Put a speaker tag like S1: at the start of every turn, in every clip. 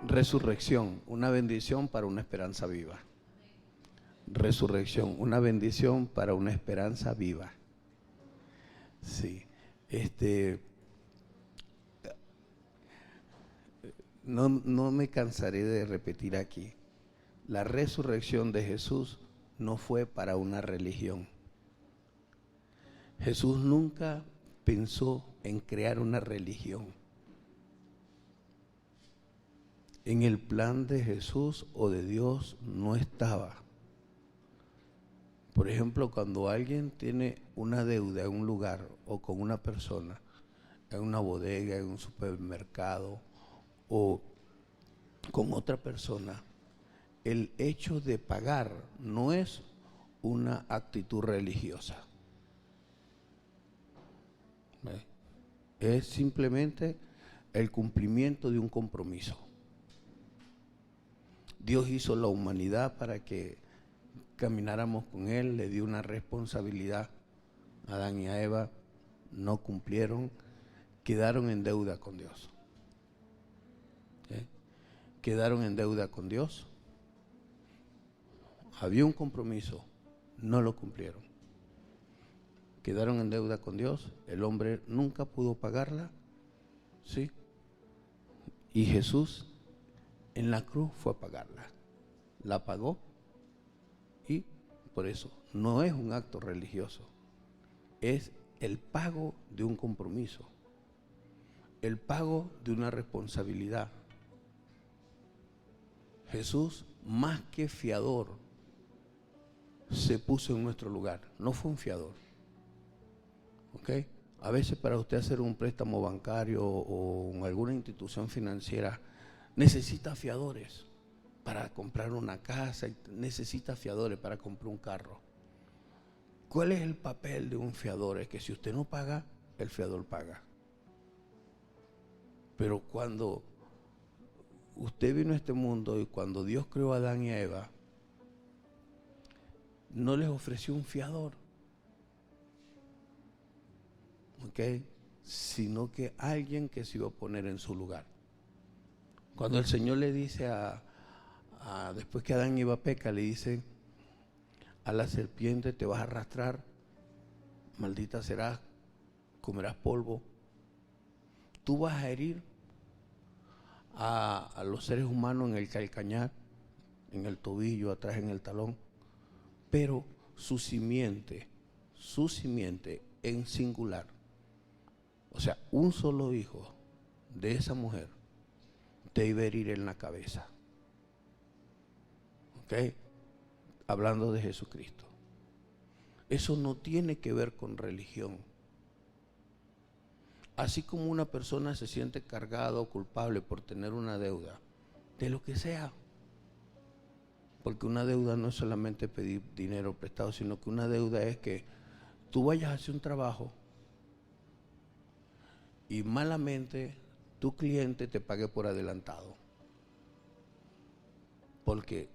S1: Resurrección, una bendición para una esperanza viva. Resurrección, una bendición para una esperanza viva. Sí, no me cansaré de repetir aquí. La resurrección de Jesús no fue para una religión. Jesús nunca pensó en crear una religión. En el plan de Jesús o de Dios no estaba. Por ejemplo, cuando alguien tiene una deuda en un lugar o con una persona, en una bodega, en un supermercado o con otra persona, el hecho de pagar no es una actitud religiosa. Es simplemente el cumplimiento de un compromiso. Dios hizo la humanidad para que camináramos con Él, le dio una responsabilidad a Adán y a Eva, no cumplieron, quedaron en deuda con Dios. Quedaron en deuda con Dios. Había un compromiso, no lo cumplieron. Quedaron en deuda con Dios, el hombre nunca pudo pagarla, ¿sí? Y Jesús en la cruz fue a pagarla. La pagó y por eso no es un acto religioso, es el pago de un compromiso, el pago de una responsabilidad. Jesús, más que fiador, se puso en nuestro lugar, no fue un fiador. ¿Ok? A veces para usted hacer un préstamo bancario o en alguna institución financiera necesita fiadores para comprar una casa, necesita fiadores para comprar un carro. ¿Cuál es el papel de un fiador? Es que si usted no paga, el fiador paga. Pero cuando usted vino a este mundo y cuando Dios creó a Adán y a Eva, no les ofreció un fiador, ¿ok? Sino que alguien que se iba a poner en su lugar. Cuando el Señor le dice después que Adán iba a pecar, le dice a la serpiente: te vas a arrastrar, maldita serás, comerás polvo. Tú vas a herir a los seres humanos en el calcañar, en el tobillo, atrás en el talón, pero su simiente en singular, o sea, un solo hijo de esa mujer te iba a herir en la cabeza. ¿Ok? Hablando de Jesucristo. Eso no tiene que ver con religión. Así como una persona se siente cargada o culpable por tener una deuda, de lo que sea, porque una deuda no es solamente pedir dinero prestado, sino que una deuda es que tú vayas a hacer un trabajo y malamente tu cliente te pague por adelantado. Porque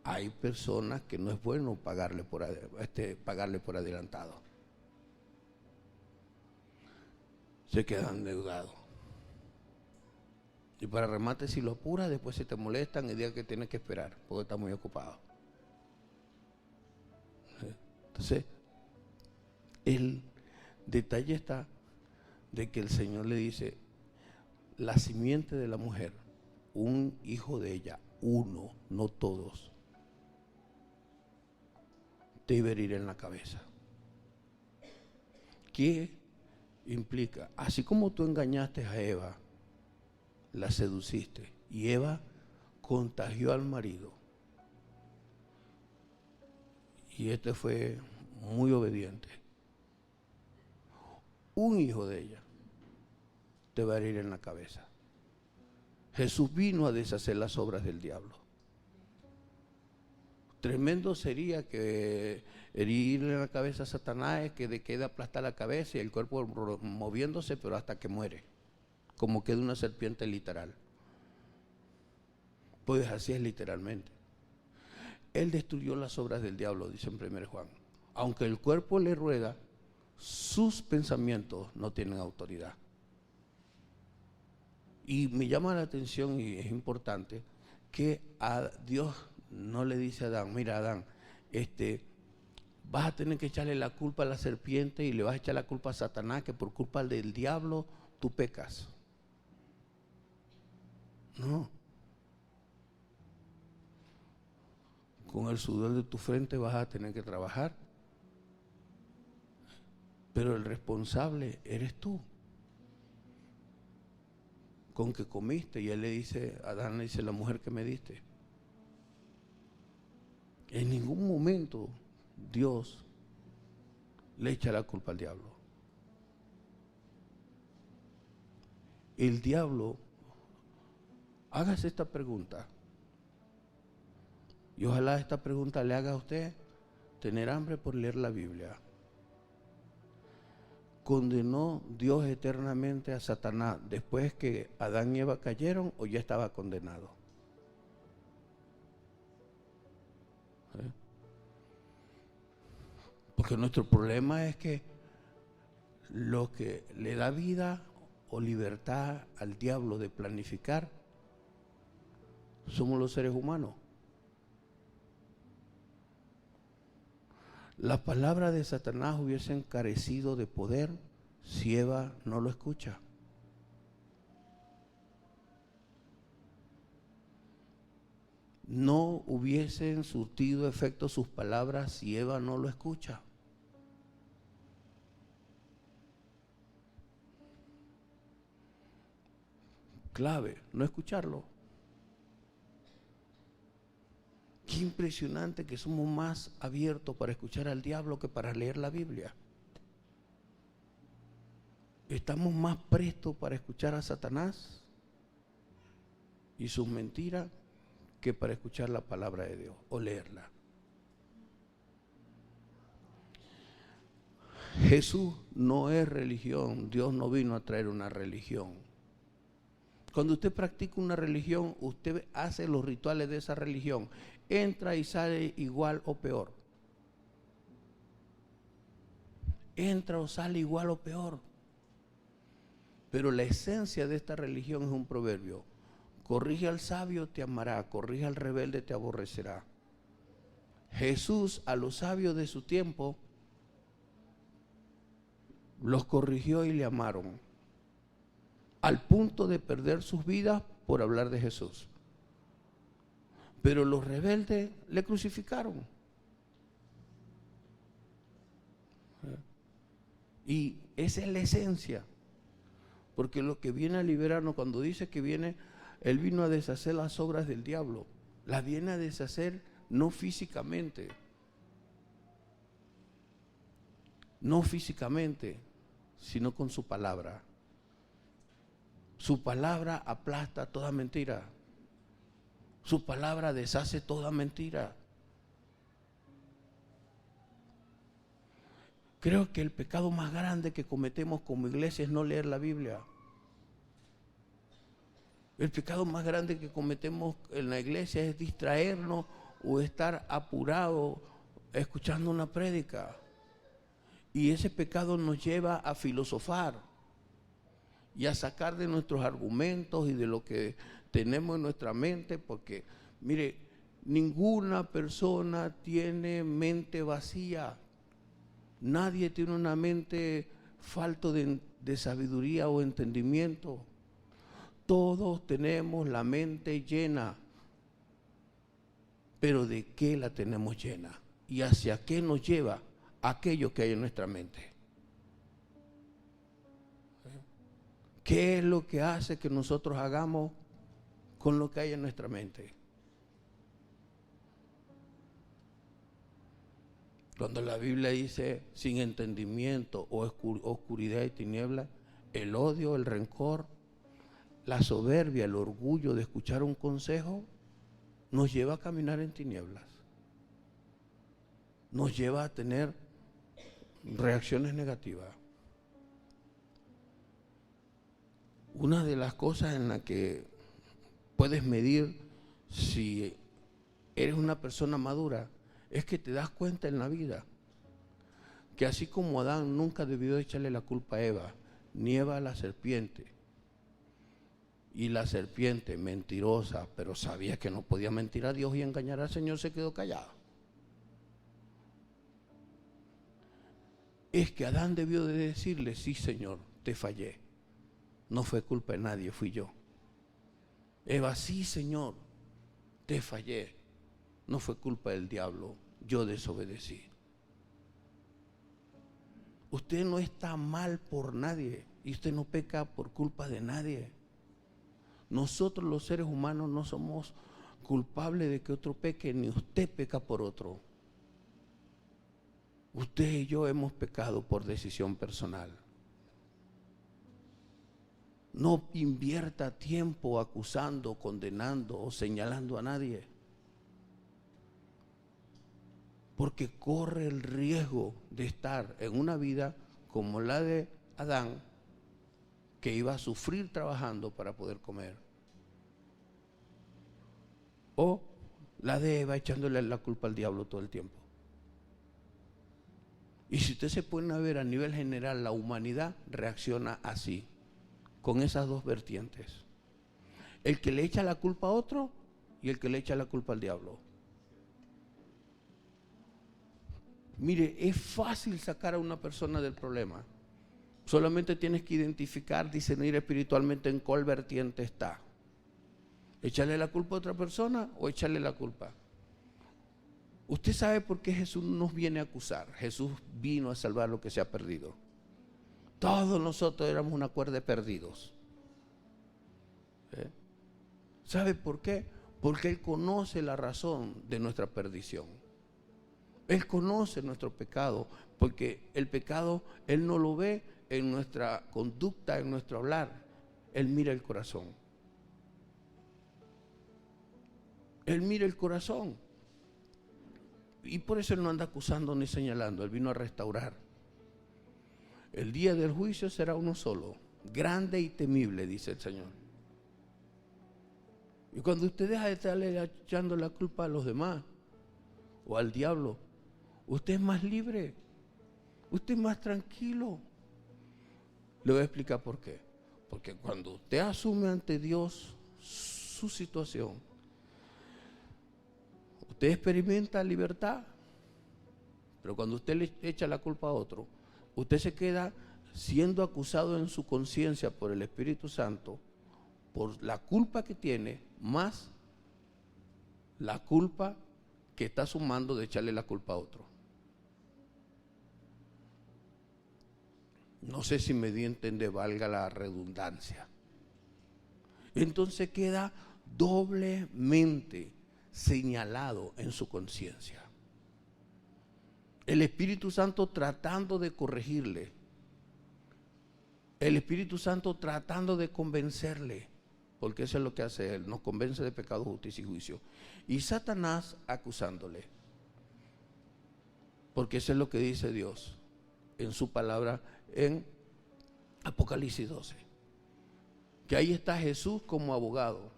S1: hay personas que no es bueno pagarle por adelantado. Se quedan endeudados. Y para remate, si lo apuras, después se te molestan el día que tienes que esperar, porque está muy ocupado. Entonces, el detalle está de que el Señor le dice: la simiente de la mujer, un hijo de ella, uno, no todos, te iba a herir en la cabeza. ¿Qué implica? Así como tú engañaste a Eva, la seduciste, y Eva contagió al marido, y este fue muy obediente, un hijo de ella te va a herir en la cabeza. Jesús vino a deshacer las obras del diablo. Tremendo sería que herirle en la cabeza a Satanás es que quede aplastar la cabeza y el cuerpo moviéndose, pero hasta que muere, como queda una serpiente literal. Pues así es literalmente. Él destruyó las obras del diablo, dice en 1 Juan. Aunque el cuerpo le rueda, sus pensamientos no tienen autoridad. Y me llama la atención y es importante que a Dios no le dice a Adán, mira Adán, vas a tener que echarle la culpa a la serpiente y le vas a echar la culpa a Satanás, que por culpa del diablo tú pecas. No. Con el sudor de tu frente vas a tener que trabajar. Pero el responsable eres tú. Con que comiste, y él le dice, Adán le dice, la mujer que me diste. En ningún momento Dios le echa la culpa al diablo. El diablo, hágase esta pregunta. Y ojalá esta pregunta le haga a usted tener hambre por leer la Biblia. ¿Condenó Dios eternamente a Satanás después que Adán y Eva cayeron o ya estaba condenado? Porque nuestro problema es que lo que le da vida o libertad al diablo de planificar somos los seres humanos. Las palabras de Satanás hubiesen carecido de poder si Eva no lo escucha. No hubiesen surtido efecto sus palabras si Eva no lo escucha. Clave, no escucharlo. Qué impresionante que somos más abiertos para escuchar al diablo que para leer la Biblia. Estamos más prestos para escuchar a Satanás y sus mentiras que para escuchar la palabra de Dios o leerla. Jesús no es religión. Dios no vino a traer una religión. Cuando usted practica una religión, usted hace los rituales de esa religión. Entra y sale igual o peor. Entra o sale igual o peor. Pero la esencia de esta religión es un proverbio. Corrige al sabio, te amará. Corrige al rebelde, te aborrecerá. Jesús a los sabios de su tiempo los corrigió y le amaron, al punto de perder sus vidas por hablar de Jesús. Pero los rebeldes le crucificaron. Y esa es la esencia. Porque lo que viene a liberarnos, cuando dice que viene, Él vino a deshacer las obras del diablo. Las viene a deshacer no físicamente. No físicamente, sino con su palabra. Su palabra aplasta toda mentira. Su palabra deshace toda mentira. Creo que el pecado más grande que cometemos como iglesia es no leer la Biblia. El pecado más grande que cometemos en la iglesia es distraernos o estar apurado escuchando una prédica. Y ese pecado nos lleva a filosofar y a sacar de nuestros argumentos y de lo que tenemos en nuestra mente, porque, mire, ninguna persona tiene mente vacía. Nadie tiene una mente falto de sabiduría o entendimiento. Todos tenemos la mente llena. Pero ¿de qué la tenemos llena? ¿Y hacia qué nos lleva aquello que hay en nuestra mente? ¿Qué es lo que hace que nosotros hagamos con lo que hay en nuestra mente? Cuando la Biblia dice sin entendimiento o oscuridad y tiniebla, el odio, el rencor, la soberbia, el orgullo de escuchar un consejo, nos lleva a caminar en tinieblas. Nos lleva a tener reacciones negativas. Una de las cosas en las que puedes medir si eres una persona madura es que te das cuenta en la vida que así como Adán nunca debió echarle la culpa a Eva, ni Eva a la serpiente, Y la serpiente, mentirosa, pero sabía que no podía mentir a Dios y engañar al Señor, se quedó callada. Es que Adán debió de decirle: sí, Señor, te fallé. No fue culpa de nadie, fui yo. Eva: sí, Señor, te fallé. No fue culpa del diablo, yo desobedecí. Usted no está mal por nadie y usted no peca por culpa de nadie. Nosotros los seres humanos no somos culpables de que otro peque, ni usted peca por otro. Usted y yo hemos pecado por decisión personal. No invierta tiempo acusando, condenando o señalando a nadie, porque corre el riesgo de estar en una vida como la de Adán, que iba a sufrir trabajando para poder comer, o la de Eva echándole la culpa al diablo todo el tiempo. Y si usted se pone a ver a nivel general, la humanidad reacciona así, con esas dos vertientes: el que le echa la culpa a otro y el que le echa la culpa al diablo. Mire, es fácil sacar a una persona del problema. Solamente tienes que identificar, discernir espiritualmente en cuál vertiente está. ¿Echarle la culpa a otra persona o echarle la culpa? Usted sabe por qué Jesús nos viene a acusar. Jesús vino a salvar lo que se ha perdido. Todos nosotros éramos una cuerda de perdidos. ¿Sabe por qué? Porque Él conoce la razón de nuestra perdición. Él conoce nuestro pecado, porque el pecado Él no lo ve en nuestra conducta, en nuestro hablar. Él mira el corazón. Él mira el corazón. Y por eso Él no anda acusando ni señalando. Él vino a restaurar. El día del juicio será uno solo, grande y temible, dice el Señor. Y cuando usted deja de estarle echando la culpa a los demás o al diablo, usted es más libre, usted es más tranquilo. Le voy a explicar por qué. Porque cuando usted asume ante Dios su situación, usted experimenta libertad. Pero cuando usted le echa la culpa a otro, usted se queda siendo acusado en su conciencia por el Espíritu Santo por la culpa que tiene, más la culpa que está sumando de echarle la culpa a otro. No sé si me di a entender, valga la redundancia. Entonces queda doblemente señalado en su conciencia. El Espíritu Santo tratando de corregirle. El Espíritu Santo tratando de convencerle. Porque eso es lo que hace Él, nos convence de pecado, justicia y juicio. Y Satanás acusándole. Porque eso es lo que dice Dios en su palabra en Apocalipsis 12. Que ahí está Jesús como abogado,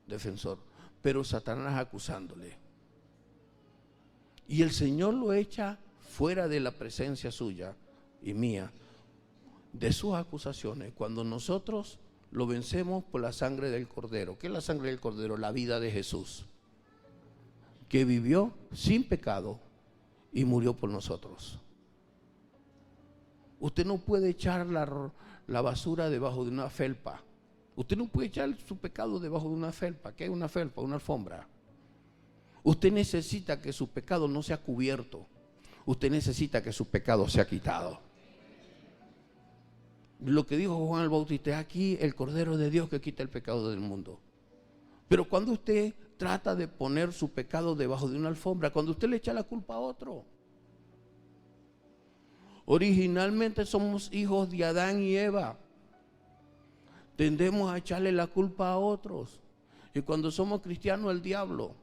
S1: defensor, pero Satanás acusándole. Y el Señor lo echa fuera de la presencia suya y mía, de sus acusaciones, cuando nosotros lo vencemos por la sangre del Cordero. ¿Qué es la sangre del Cordero? La vida de Jesús, que vivió sin pecado y murió por nosotros. Usted no puede echar la basura debajo de una felpa. Usted no puede echar su pecado debajo de una felpa. ¿Qué es una felpa? Una alfombra. Usted necesita que su pecado no sea cubierto. Usted necesita que su pecado sea quitado. Lo que dijo Juan el Bautista: aquí el Cordero de Dios que quita el pecado del mundo. Pero cuando usted trata de poner su pecado debajo de una alfombra, cuando usted le echa la culpa a otro. Originalmente somos hijos de Adán y Eva. Tendemos a echarle la culpa a otros. Y cuando somos cristianos, el diablo.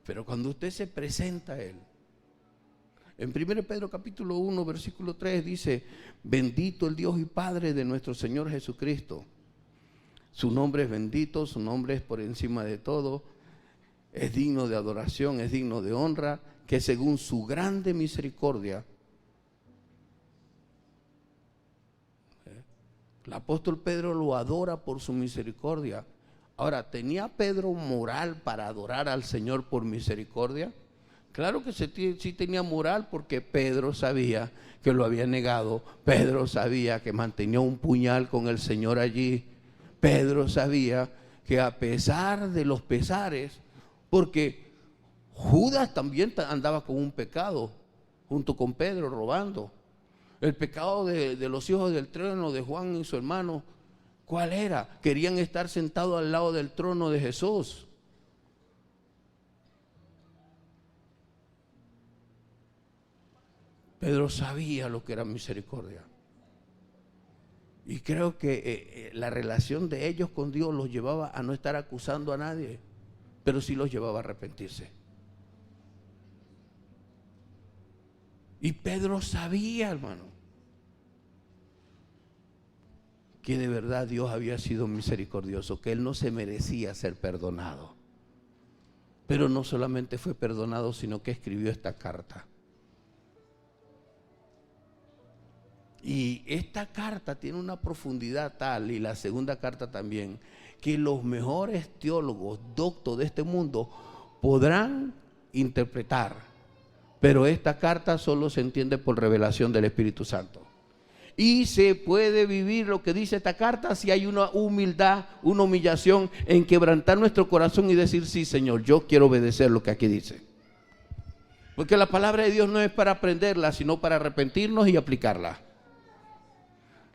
S1: Pero cuando usted se presenta a Él, en 1 Pedro capítulo 1, versículo 3 dice: bendito el Dios y Padre de nuestro Señor Jesucristo. Su nombre es bendito, su nombre es por encima de todo, es digno de adoración, es digno de honra, que según su grande misericordia El apóstol Pedro lo adora por su misericordia. Ahora, ¿tenía Pedro moral para adorar al Señor por misericordia? Claro que sí tenía moral, porque Pedro sabía que lo había negado. Pedro sabía que mantenía un puñal con el Señor allí. Pedro sabía que a pesar de los pesares, porque Judas también andaba con un pecado, junto con Pedro, robando. El pecado de los hijos del trono, de Juan y su hermano, ¿cuál era? Querían estar sentados al lado del trono de Jesús. Pedro sabía lo que era misericordia. Y creo que la relación de ellos con Dios los llevaba a no estar acusando a nadie, pero sí los llevaba a arrepentirse. Y Pedro sabía, hermano, que de verdad Dios había sido misericordioso, que él no se merecía ser perdonado. Pero no solamente fue perdonado, sino que escribió esta carta. Y esta carta tiene una profundidad tal, y la segunda carta también, que los mejores teólogos, doctos de este mundo podrán interpretar, pero esta carta solo se entiende por revelación del Espíritu Santo. Y se puede vivir lo que dice esta carta si hay una humildad, una humillación en quebrantar nuestro corazón y decir: sí, Señor, yo quiero obedecer lo que aquí dice. Porque la palabra de Dios no es para aprenderla, sino para arrepentirnos y aplicarla.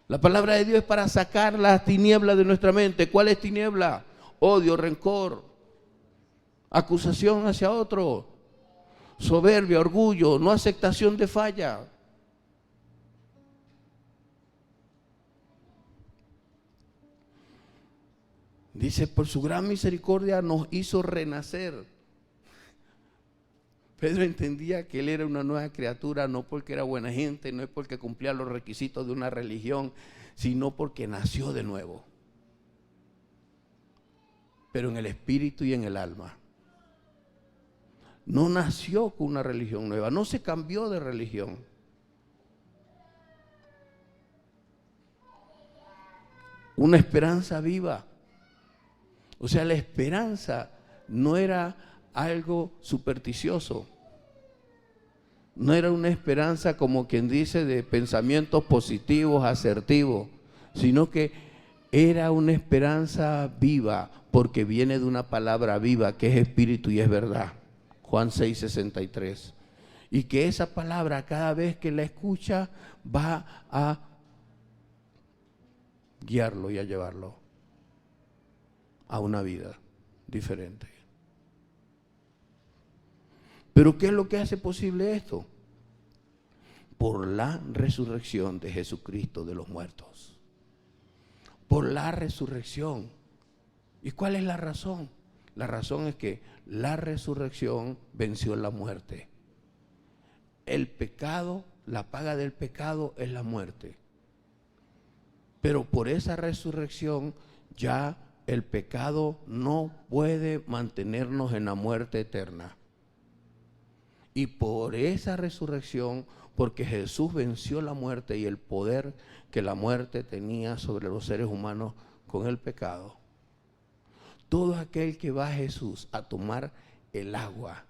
S1: La palabra de Dios es para sacar las tinieblas de nuestra mente. ¿Cuál es tiniebla? Odio, rencor, acusación hacia otro, soberbia, orgullo, no aceptación de falla. Dice: por su gran misericordia nos hizo renacer. Pedro entendía que él era una nueva criatura, no porque era buena gente, no es porque cumplía los requisitos de una religión, sino porque nació de nuevo. Pero en el espíritu y en el alma. No nació con una religión nueva, no se cambió de religión. Una esperanza viva. O sea, la esperanza no era algo supersticioso. No era una esperanza, como quien dice, de pensamientos positivos, asertivos, sino que era una esperanza viva, porque viene de una palabra viva que es espíritu y es verdad. Juan 6:63. Y que esa palabra, cada vez que la escucha, va a guiarlo y a llevarlo a una vida diferente. ¿Pero qué es lo que hace posible esto? Por la resurrección de Jesucristo de los muertos. Por la resurrección. ¿Y cuál es la razón? La razón es que la resurrección venció la muerte. El pecado, la paga del pecado es la muerte. Pero por esa resurrección ya el pecado no puede mantenernos en la muerte eterna. Y por esa resurrección, porque Jesús venció la muerte y el poder que la muerte tenía sobre los seres humanos con el pecado, todo aquel que va a Jesús a tomar el agua,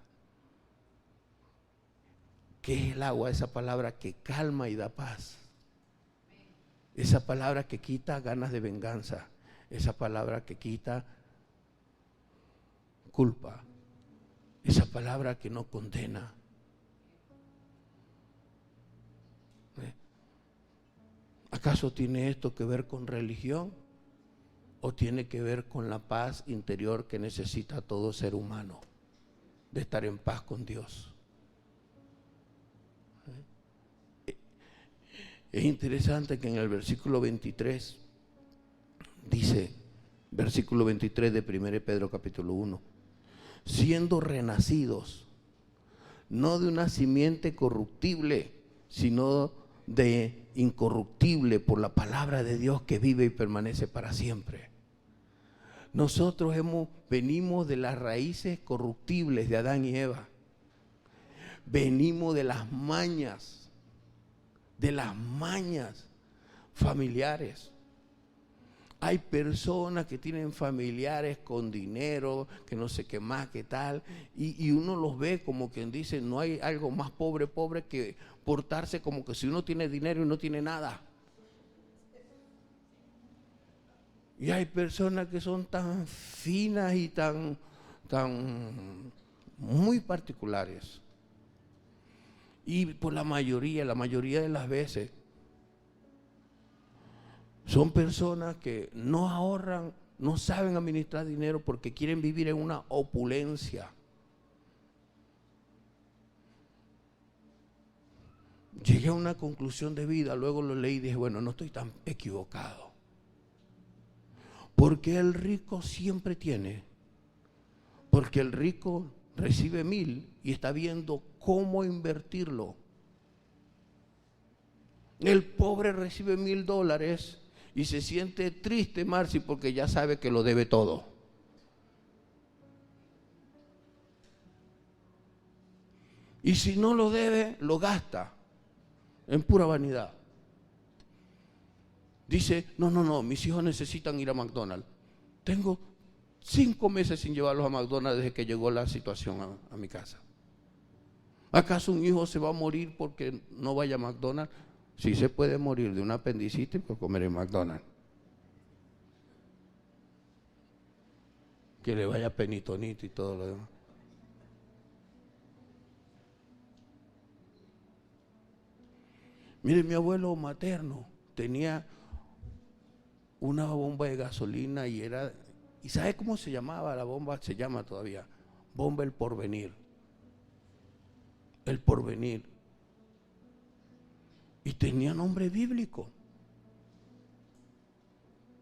S1: ¿qué es el agua? Esa palabra que calma y da paz. Esa palabra que quita ganas de venganza. Esa palabra que quita culpa. Esa palabra que no condena. ¿Acaso tiene esto que ver con religión? ¿O tiene que ver con la paz interior que necesita todo ser humano? De estar en paz con Dios. Es interesante que en el versículo 23 dice, versículo 23 de 1 Pedro capítulo 1, siendo renacidos, no de una simiente corruptible, sino de incorruptible por la palabra de Dios que vive y permanece para siempre. Nosotros venimos de las raíces corruptibles de Adán y Eva. Venimos de las mañas familiares. Hay personas que tienen familiares con dinero, que no sé qué más, qué tal, y uno los ve como quien dice, no hay algo más pobre que portarse como que si uno tiene dinero y no tiene nada. Y hay personas que son tan finas y tan muy particulares. Y por la mayoría de las veces, son personas que no ahorran, no saben administrar dinero porque quieren vivir en una opulencia. Llegué a una conclusión de vida, luego lo leí y dije, bueno, no estoy tan equivocado. Porque el rico siempre tiene, porque el rico recibe 1,000 y está viendo cómo invertirlo. El pobre recibe $1,000 y se siente triste, Marci, porque ya sabe que lo debe todo. Y si no lo debe, lo gasta en pura vanidad. Dice, no, mis hijos necesitan ir a McDonald's. Tengo 5 meses sin llevarlos a McDonald's desde que llegó la situación a mi casa. ¿Acaso un hijo se va a morir porque no vaya a McDonald's? Sí se puede morir de una apendicitis por comer en McDonald's. Que le vaya penitonito y todo lo demás. Mire, mi abuelo materno tenía una bomba de gasolina y ¿sabe cómo se llamaba la bomba? Se llama todavía, bomba El Porvenir. El Porvenir. Y tenía nombre bíblico.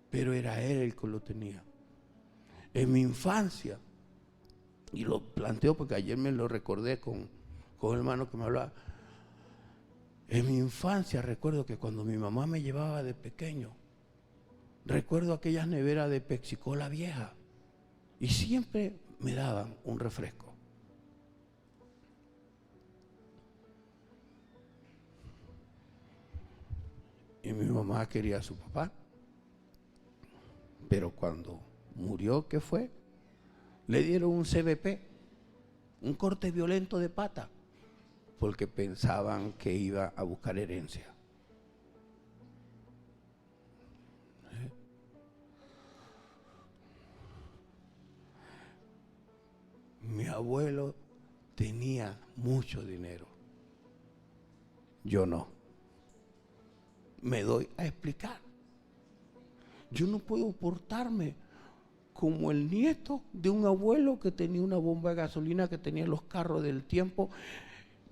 S1: Pero era él el que lo tenía. En mi infancia, y lo planteo porque ayer me lo recordé con el hermano que me hablaba. En mi infancia recuerdo que cuando mi mamá me llevaba de pequeño, recuerdo aquellas neveras de Pepsi-Cola vieja y siempre me daban un refresco. Y mi mamá quería a su papá, pero cuando murió, ¿qué fue? Le dieron un CBP, un corte violento de pata, porque pensaban que iba a buscar herencia. Mi abuelo tenía mucho dinero, yo no. Me doy a explicar. Yo no puedo portarme como el nieto de un abuelo que tenía una bomba de gasolina, que tenía los carros del tiempo.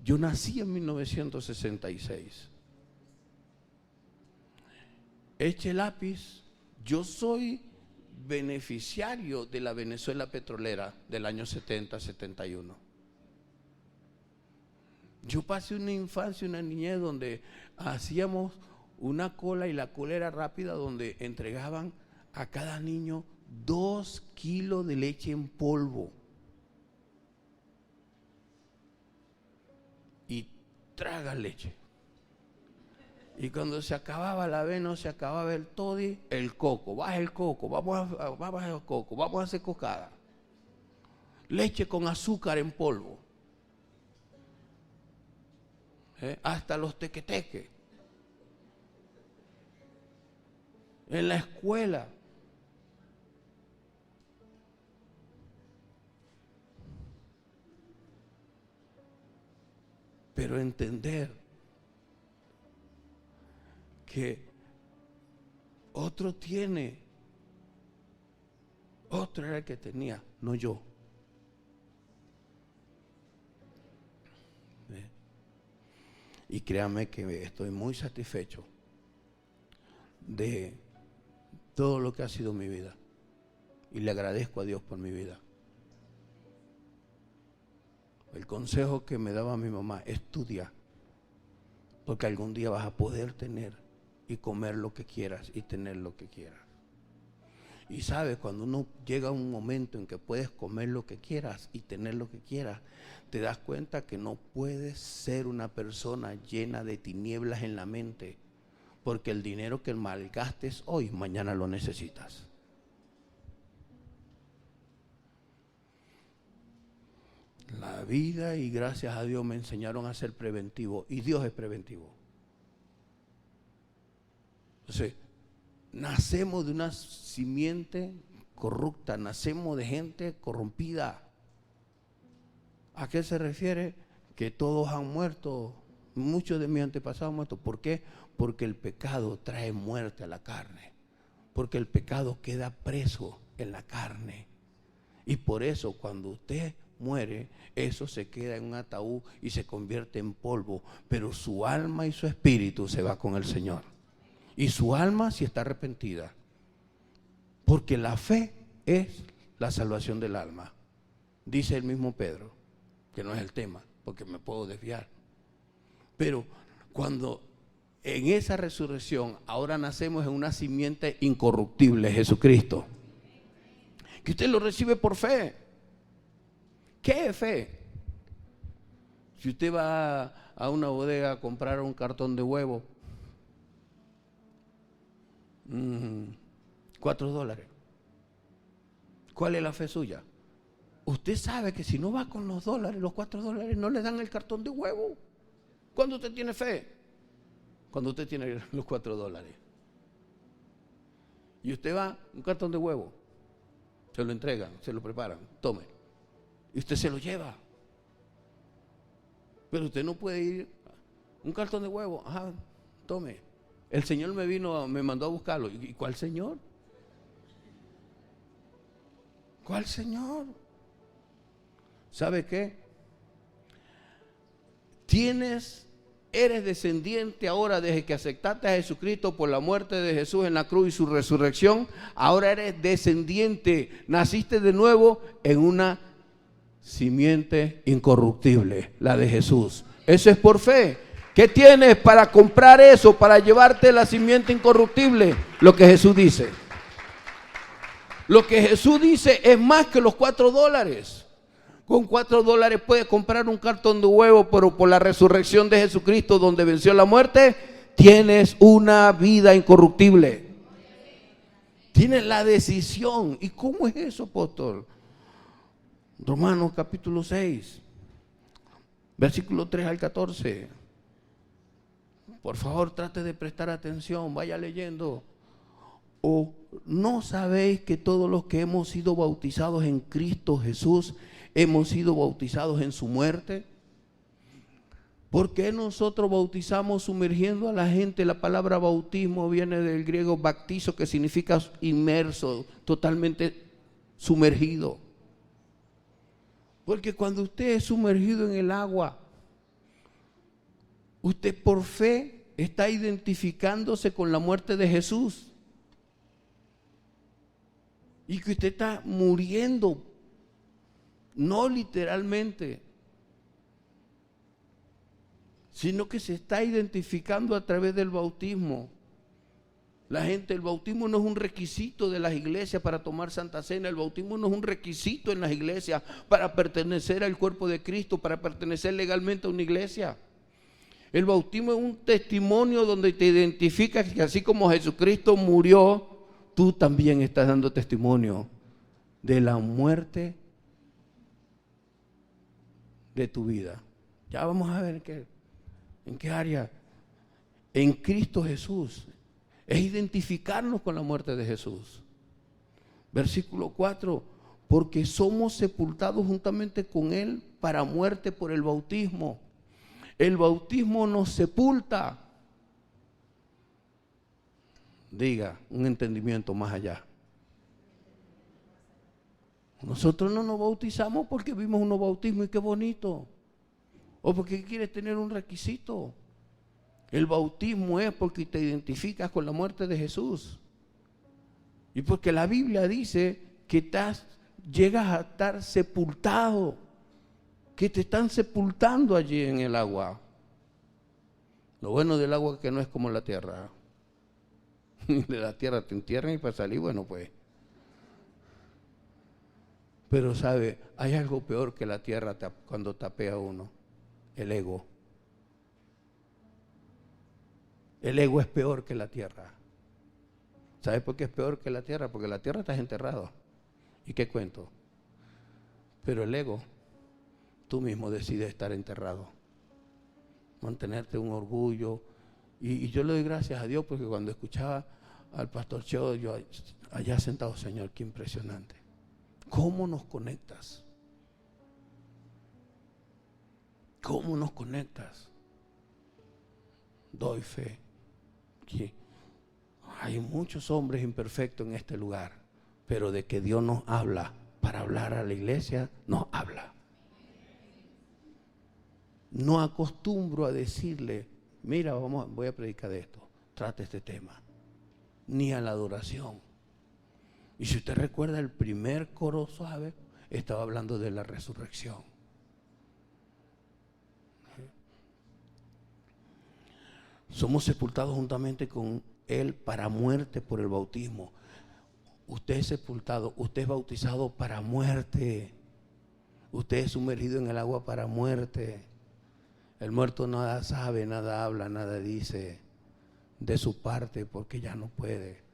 S1: Yo nací en 1966. Eche lápiz, yo soy beneficiario de la Venezuela petrolera del año 70-71. Yo pasé una infancia, una niñez donde hacíamos una cola y la cola era rápida, donde entregaban a cada niño 2 kilos de leche en polvo. Y traga leche. Y cuando se acababa la avena, se acababa el toddy, el coco. Baja el coco, vamos a coco, vamos a hacer cocada. Leche con azúcar en polvo. Hasta los tequeteques. En la escuela. Pero entender que otro tiene, otro era el que tenía, no yo. Y créanme que estoy muy satisfecho de todo lo que ha sido mi vida. Y le agradezco a Dios por mi vida. El consejo que me daba mi mamá, estudia, porque algún día vas a poder tener y comer lo que quieras y tener lo que quieras. Y sabes, cuando uno llega a un momento en que puedes comer lo que quieras y tener lo que quieras, te das cuenta que no puedes ser una persona llena de tinieblas en la mente, Porque el dinero que malgastes hoy, mañana lo necesitas. La vida y gracias a Dios me enseñaron a ser preventivo. Y Dios es preventivo. Entonces, nacemos de una simiente corrupta, nacemos de gente corrompida. ¿A qué se refiere? Que todos han muerto, muchos de mis antepasados han muerto. ¿Por qué? Porque el pecado trae muerte a la carne, porque el pecado queda preso en la carne. Y por eso cuando usted muere, eso se queda en un ataúd y se convierte en polvo, pero su alma y su espíritu se va con el Señor. Y su alma sí está arrepentida, porque la fe es la salvación del alma. Dice el mismo Pedro, que no es el tema, porque me puedo desviar. Pero cuando en esa resurrección ahora nacemos en una simiente incorruptible, Jesucristo, que usted lo recibe por fe. ¿Qué es fe? Si usted va a una bodega a comprar un cartón de huevo, $4. ¿Cuál es la fe suya? Usted sabe que si no va con los dólares, los $4 no le dan el cartón de huevo. ¿Cuándo usted tiene fe? Cuando usted tiene los $4. Y usted va, un cartón de huevo, se lo entregan, se lo preparan, tome. Y usted se lo lleva. Pero usted no puede ir, un cartón de huevo, ajá, tome. El Señor me mandó a buscarlo. ¿Y cuál Señor? ¿Cuál Señor? ¿Sabe qué? Eres descendiente ahora desde que aceptaste a Jesucristo por la muerte de Jesús en la cruz y su resurrección. Ahora eres descendiente, naciste de nuevo en una simiente incorruptible, la de Jesús. Eso es por fe. ¿Qué tienes para comprar eso, para llevarte la simiente incorruptible? Lo que Jesús dice. Lo que Jesús dice es más que los $4. Con $4 puedes comprar un cartón de huevo, pero por la resurrección de Jesucristo, donde venció la muerte, tienes una vida incorruptible. Tienes la decisión. ¿Y cómo es eso, apóstol? Romanos capítulo 6, versículo 3 al 14. Por favor, trate de prestar atención, vaya leyendo. ¿O no sabéis que todos los que hemos sido bautizados en Cristo Jesús, hemos sido bautizados en su muerte? ¿Por qué nosotros bautizamos sumergiendo a la gente? La palabra bautismo viene del griego baptizo, que significa inmerso, totalmente sumergido. Porque cuando usted es sumergido en el agua, usted por fe está identificándose con la muerte de Jesús. Y que usted está muriendo, no literalmente, sino que se está identificando a través del bautismo. La gente, el bautismo no es un requisito de las iglesias para tomar Santa Cena. El bautismo no es un requisito en las iglesias para pertenecer al cuerpo de Cristo, para pertenecer legalmente a una iglesia. El bautismo es un testimonio donde te identificas que así como Jesucristo murió, tú también estás dando testimonio de la muerte de tu vida. Ya vamos a ver en qué área. En Cristo Jesús. Es identificarnos con la muerte de Jesús. Versículo 4. Porque somos sepultados juntamente con Él para muerte por el bautismo. El bautismo nos sepulta. Diga, un entendimiento más allá. Nosotros no nos bautizamos porque vimos unos bautismos y qué bonito. O porque quieres tener un requisito. El bautismo es porque te identificas con la muerte de Jesús. Y porque la Biblia dice que llegas a estar sepultado. Que te están sepultando allí en el agua. Lo bueno del agua es que no es como la tierra. De la tierra te entierran y para salir, bueno pues. Pero sabe, hay algo peor que la tierra cuando tapea a uno. El ego. El ego es peor que la tierra. ¿Sabes por qué es peor que la tierra? Porque la tierra estás enterrado. ¿Y qué cuento? Pero el ego, tú mismo decides estar enterrado. Mantenerte un orgullo. Y yo le doy gracias a Dios porque cuando escuchaba al pastor Cheo, yo allá sentado, Señor, qué impresionante. ¿Cómo nos conectas? ¿Cómo nos conectas? Doy fe que hay muchos hombres imperfectos en este lugar, pero de que Dios nos habla para hablar a la iglesia, nos habla. No acostumbro a decirle, mira, voy a predicar de esto, trata este tema, ni a la adoración. Y si usted recuerda el primer coro suave, estaba hablando de la resurrección. Somos sepultados juntamente con Él para muerte por el bautismo. Usted es sepultado, usted es bautizado para muerte. Usted es sumergido en el agua para muerte. El muerto nada sabe, nada habla, nada dice de su parte porque ya no puede.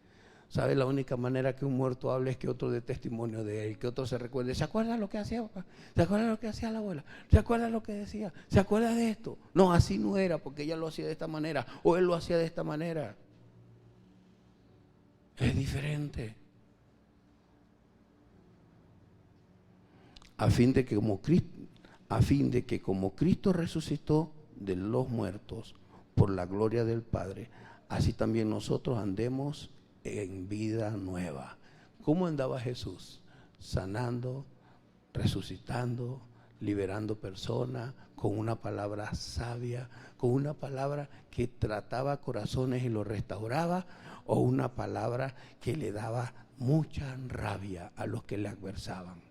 S1: ¿Sabe? La única manera que un muerto hable es que otro dé testimonio de él, que otro se recuerde. ¿Se acuerda lo que hacía papá? ¿Se acuerda lo que hacía la abuela? ¿Se acuerda lo que decía? ¿Se acuerda de esto? No, así no era porque ella lo hacía de esta manera o él lo hacía de esta manera. Es diferente. A fin de que como Cristo resucitó de los muertos por la gloria del Padre, así también nosotros andemos en vida nueva. ¿Cómo andaba Jesús? Sanando, resucitando, liberando personas, con una palabra sabia, con una palabra que trataba corazones y los restauraba, o una palabra que le daba mucha rabia a los que le adversaban,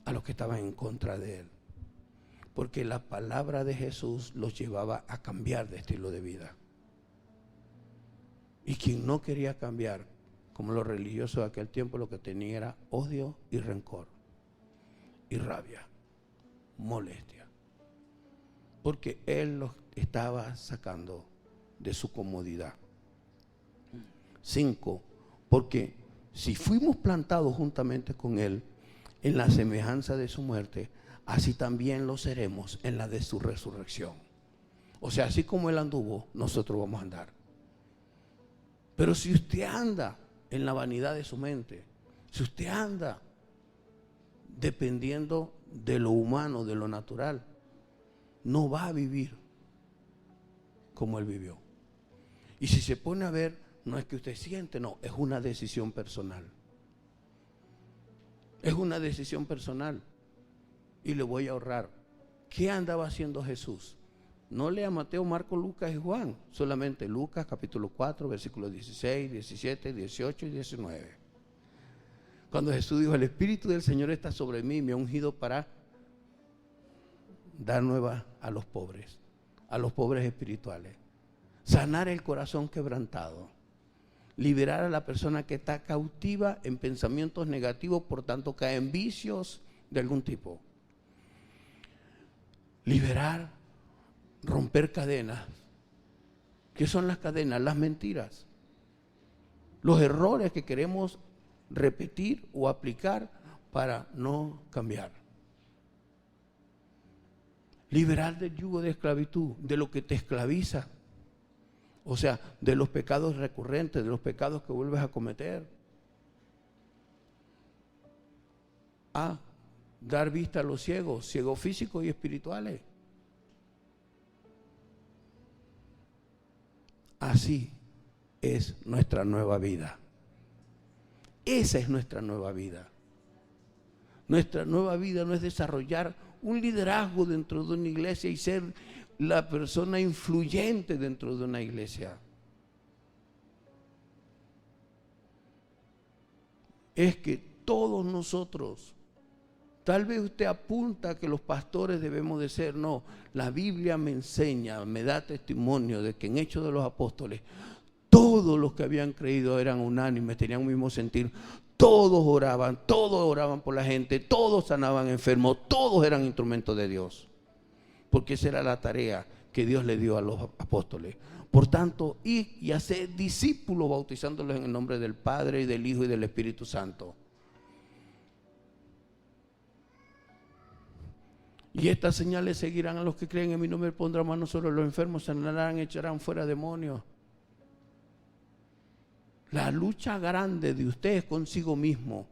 S1: a los que estaban en contra de él. Porque la palabra de Jesús los llevaba a cambiar de estilo de vida. Y quien no quería cambiar, como los religiosos de aquel tiempo, lo que tenía era odio y rencor, y rabia, molestia. Porque Él los estaba sacando de su comodidad. 5. Porque si fuimos plantados juntamente con Él en la semejanza de su muerte, así también lo seremos en la de su resurrección. O sea, así como Él anduvo, nosotros vamos a andar. Pero si usted anda en la vanidad de su mente, si usted anda dependiendo de lo humano, de lo natural, no va a vivir como Él vivió. Y si se pone a ver, no es que usted siente, no, es una decisión personal. Es una decisión personal. Y le voy a ahorrar. ¿Qué andaba haciendo Jesús? No lea Mateo, Marcos, Lucas y Juan, solamente Lucas capítulo 4, versículos 16, 17, 18 y 19. Cuando Jesús dijo, el Espíritu del Señor está sobre mí, me ha ungido para dar nueva a los pobres espirituales, sanar el corazón quebrantado, liberar a la persona que está cautiva en pensamientos negativos, por tanto cae en vicios de algún tipo. Liberar, romper cadenas. ¿Qué son las cadenas? Las mentiras, los errores que queremos repetir o aplicar para no cambiar. Liberar del yugo de esclavitud, de lo que te esclaviza, o sea, de los pecados recurrentes, de los pecados que vuelves a cometer. A dar vista a los ciegos, ciegos físicos y espirituales. Así es nuestra nueva vida. Esa es nuestra nueva vida. Nuestra nueva vida no es desarrollar un liderazgo dentro de una iglesia y ser la persona influyente dentro de una iglesia. Es que todos nosotros, tal vez usted apunta que los pastores debemos de ser, no, la Biblia me enseña, me da testimonio de que en Hechos de los Apóstoles, todos los que habían creído eran unánimes, tenían un mismo sentir, todos oraban por la gente, todos sanaban enfermos, todos eran instrumentos de Dios. Porque esa era la tarea que Dios le dio a los apóstoles, Por tanto, id y haced discípulos, bautizándolos en el nombre del Padre, y del Hijo, y del Espíritu Santo. Y estas señales seguirán a los que creen en mi nombre, pondrán manos sobre los enfermos, sanarán, echarán fuera demonios. La lucha grande de usted es consigo mismo,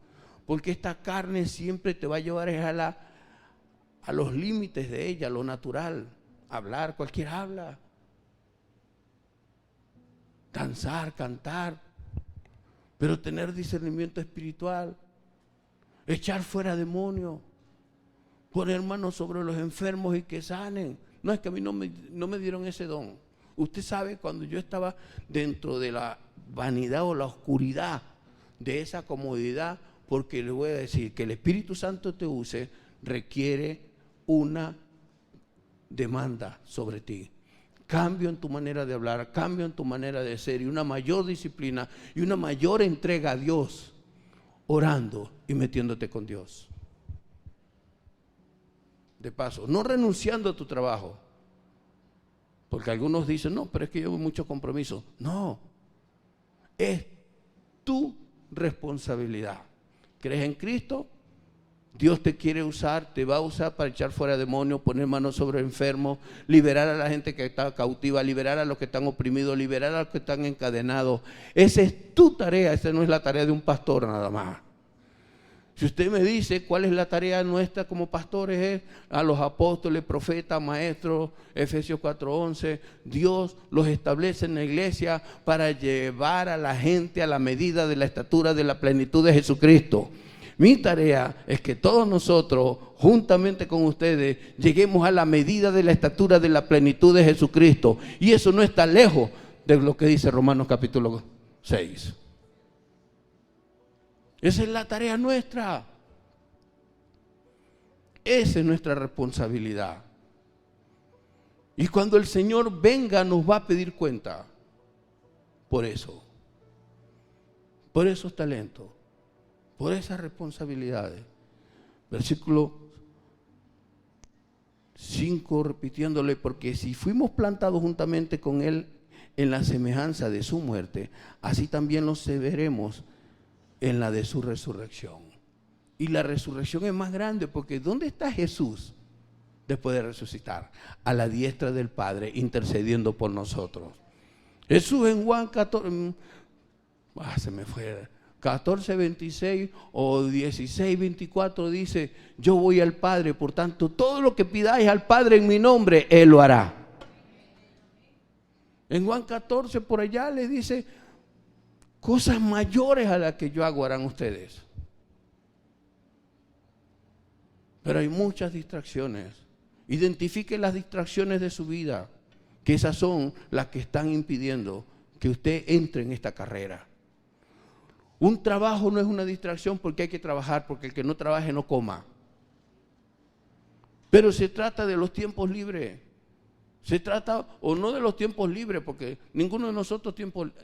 S1: porque esta carne siempre te va a llevar a los límites de ella, lo natural. Hablar, cualquiera habla. Danzar, cantar, pero tener discernimiento espiritual, echar fuera demonios, poner manos sobre los enfermos y que sanen. No es que a mí no me dieron ese don. Usted sabe, cuando yo estaba dentro de la vanidad o la oscuridad de esa comodidad, porque le voy a decir que el Espíritu Santo te use, requiere una demanda sobre ti. Cambio en tu manera de hablar, cambio en tu manera de ser, y una mayor disciplina y una mayor entrega a Dios, orando y metiéndote con Dios. De paso, no renunciando a tu trabajo, porque algunos dicen, no, pero es que yo tengo mucho compromiso. No, es tu responsabilidad. ¿Crees en Cristo? Dios te quiere usar, te va a usar para echar fuera demonios, poner manos sobre enfermos, liberar a la gente que está cautiva, liberar a los que están oprimidos, liberar a los que están encadenados. Esa es tu tarea, esa no es la tarea de un pastor nada más. Si usted me dice cuál es la tarea nuestra como pastores, es a los apóstoles, profetas, maestros, Efesios 4:11, Dios los establece en la iglesia para llevar a la gente a la medida de la estatura de la plenitud de Jesucristo. Mi tarea es que todos nosotros, juntamente con ustedes, lleguemos a la medida de la estatura de la plenitud de Jesucristo. Y eso no está lejos de lo que dice Romanos capítulo 6. Esa es la tarea nuestra. Esa es nuestra responsabilidad. Y cuando el Señor venga, nos va a pedir cuenta. Por eso. Por esos talentos. Por esas responsabilidades. Versículo 5, repitiéndole, porque si fuimos plantados juntamente con Él en la semejanza de su muerte, así también los veremos en la de su resurrección. Y la resurrección es más grande, porque ¿dónde está Jesús después de resucitar? A la diestra del Padre, intercediendo por nosotros. Jesús en Juan 14, se me fue, 14:26 o 16:24 dice, yo voy al Padre, por tanto todo lo que pidáis al Padre en mi nombre, Él lo hará. En Juan 14 por allá le dice, cosas mayores a las que yo hago harán ustedes. Pero hay muchas distracciones. Identifique las distracciones de su vida, que esas son las que están impidiendo que usted entre en esta carrera. Un trabajo no es una distracción, porque hay que trabajar, porque el que no trabaje no coma. Pero se trata de los tiempos libres. Se trata, o no de los tiempos libres, porque ninguno de nosotros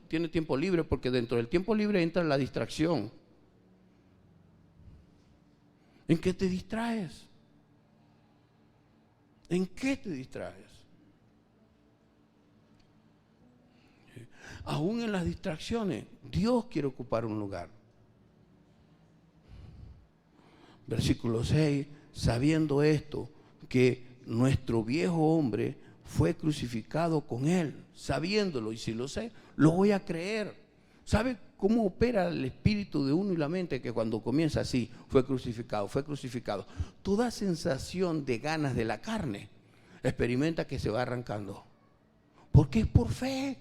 S1: tiene tiempo libre, porque dentro del tiempo libre entra la distracción. ¿En qué te distraes? ¿En qué te distraes? Aún en las distracciones, Dios quiere ocupar un lugar. Versículo 6, sabiendo esto, que nuestro viejo hombre fue crucificado con Él, sabiéndolo, y si lo sé, lo voy a creer. ¿Sabe cómo opera el espíritu de uno y la mente? Que cuando comienza así, fue crucificado, fue crucificado. Toda sensación de ganas de la carne, experimenta que se va arrancando. Porque es por fe.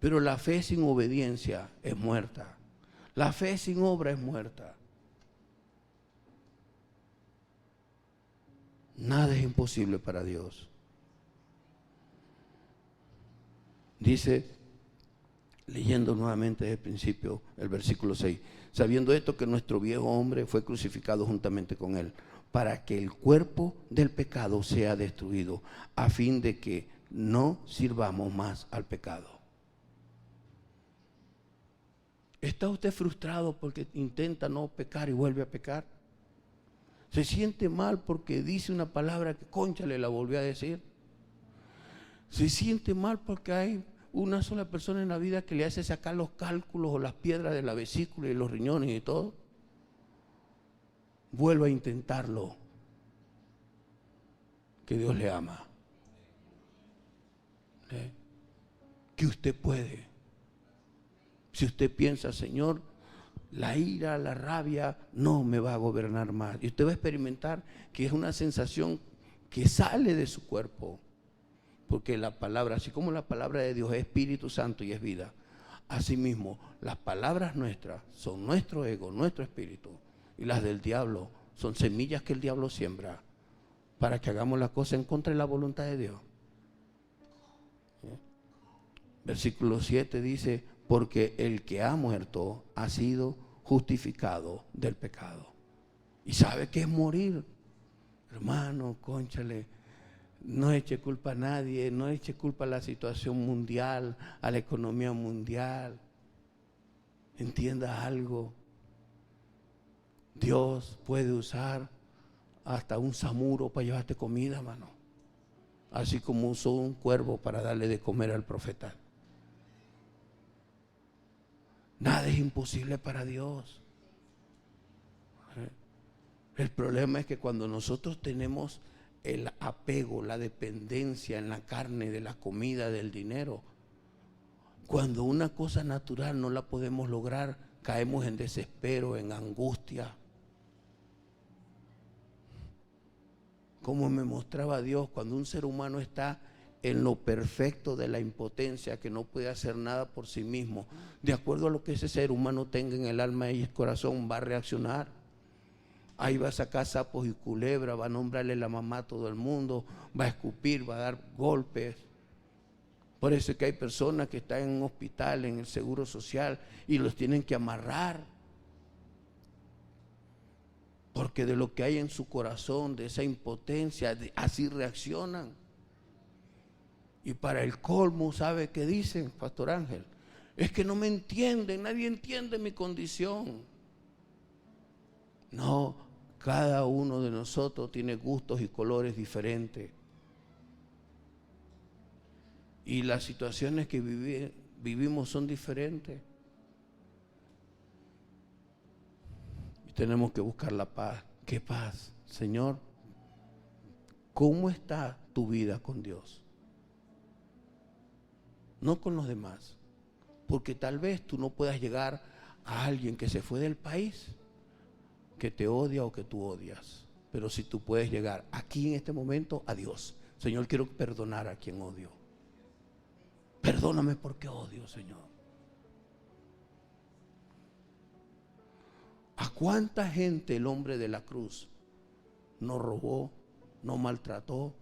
S1: Pero la fe sin obediencia es muerta. La fe sin obra es muerta. Nada es imposible para Dios. Dice, leyendo nuevamente desde el principio, el versículo 6, sabiendo esto, que nuestro viejo hombre fue crucificado juntamente con Él, para que el cuerpo del pecado sea destruido, a fin de que no sirvamos más al pecado. ¿Está usted frustrado porque intenta no pecar y vuelve a pecar? ¿Se siente mal porque dice una palabra que cónchale la volvió a decir? Se siente mal porque hay una sola persona en la vida que le hace sacar los cálculos o las piedras de la vesícula y los riñones y todo. Vuelva a intentarlo, que Dios le ama. Que usted puede. Si usted piensa, Señor, la ira, la rabia no me va a gobernar más. Y usted va a experimentar que es una sensación que sale de su cuerpo. Porque la palabra, así como la palabra de Dios es Espíritu Santo y es vida, asimismo las palabras nuestras son nuestro ego, nuestro espíritu, y las del diablo son semillas que el diablo siembra para que hagamos la cosa en contra de la voluntad de Dios. Versículo 7 dice, porque el que ha muerto ha sido justificado del pecado. ¿Y sabe qué es morir? Hermano, cónchale, no eche culpa a nadie, no eche culpa a la situación mundial, a la economía mundial. Entienda algo. Dios puede usar hasta un samuro para llevarte comida, hermano. Así como usó un cuervo para darle de comer al profeta. Nada es imposible para Dios. El problema es que cuando nosotros tenemos el apego, la dependencia en la carne, de la comida, del dinero, cuando una cosa natural no la podemos lograr, caemos en desespero, en angustia. Como me mostraba Dios, cuando un ser humano está en lo perfecto de la impotencia, que no puede hacer nada por sí mismo, de acuerdo a lo que ese ser humano tenga en el alma y el corazón, va a reaccionar. Ahí va a sacar sapos y culebras, va a nombrarle la mamá a todo el mundo, va a escupir, va a dar golpes. Por eso es que hay personas que están en un hospital, en el seguro social, y los tienen que amarrar. Porque de lo que hay en su corazón, de esa impotencia, así reaccionan. Y para el colmo, ¿sabe qué dicen, Pastor Ángel? Es que no me entienden, nadie entiende mi condición. No, cada uno de nosotros tiene gustos y colores diferentes. Y las situaciones que vivimos son diferentes. Y tenemos que buscar la paz. ¿Qué paz? Señor, ¿cómo está tu vida con Dios? No con los demás. Porque tal vez tú no puedas llegar a alguien que se fue del país, que te odia o que tú odias. Pero si tú puedes llegar aquí en este momento a Dios. Señor, quiero perdonar a quien odio. Perdóname porque odio, Señor. ¿A cuánta gente el hombre de la cruz no robó, no maltrató?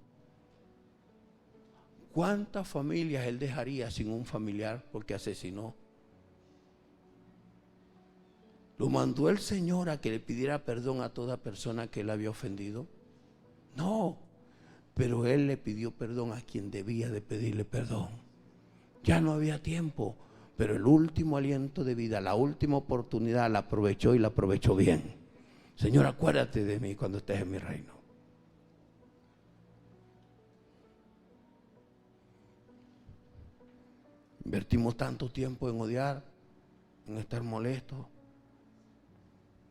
S1: ¿Cuántas familias él dejaría sin un familiar porque asesinó? ¿Lo mandó el Señor a que le pidiera perdón a toda persona que él había ofendido? No, pero él le pidió perdón a quien debía de pedirle perdón. Ya no había tiempo, pero el último aliento de vida, la última oportunidad la aprovechó y la aprovechó bien. Señor, acuérdate de mí cuando estés en mi reino. Invertimos tanto tiempo en odiar, en estar molestos.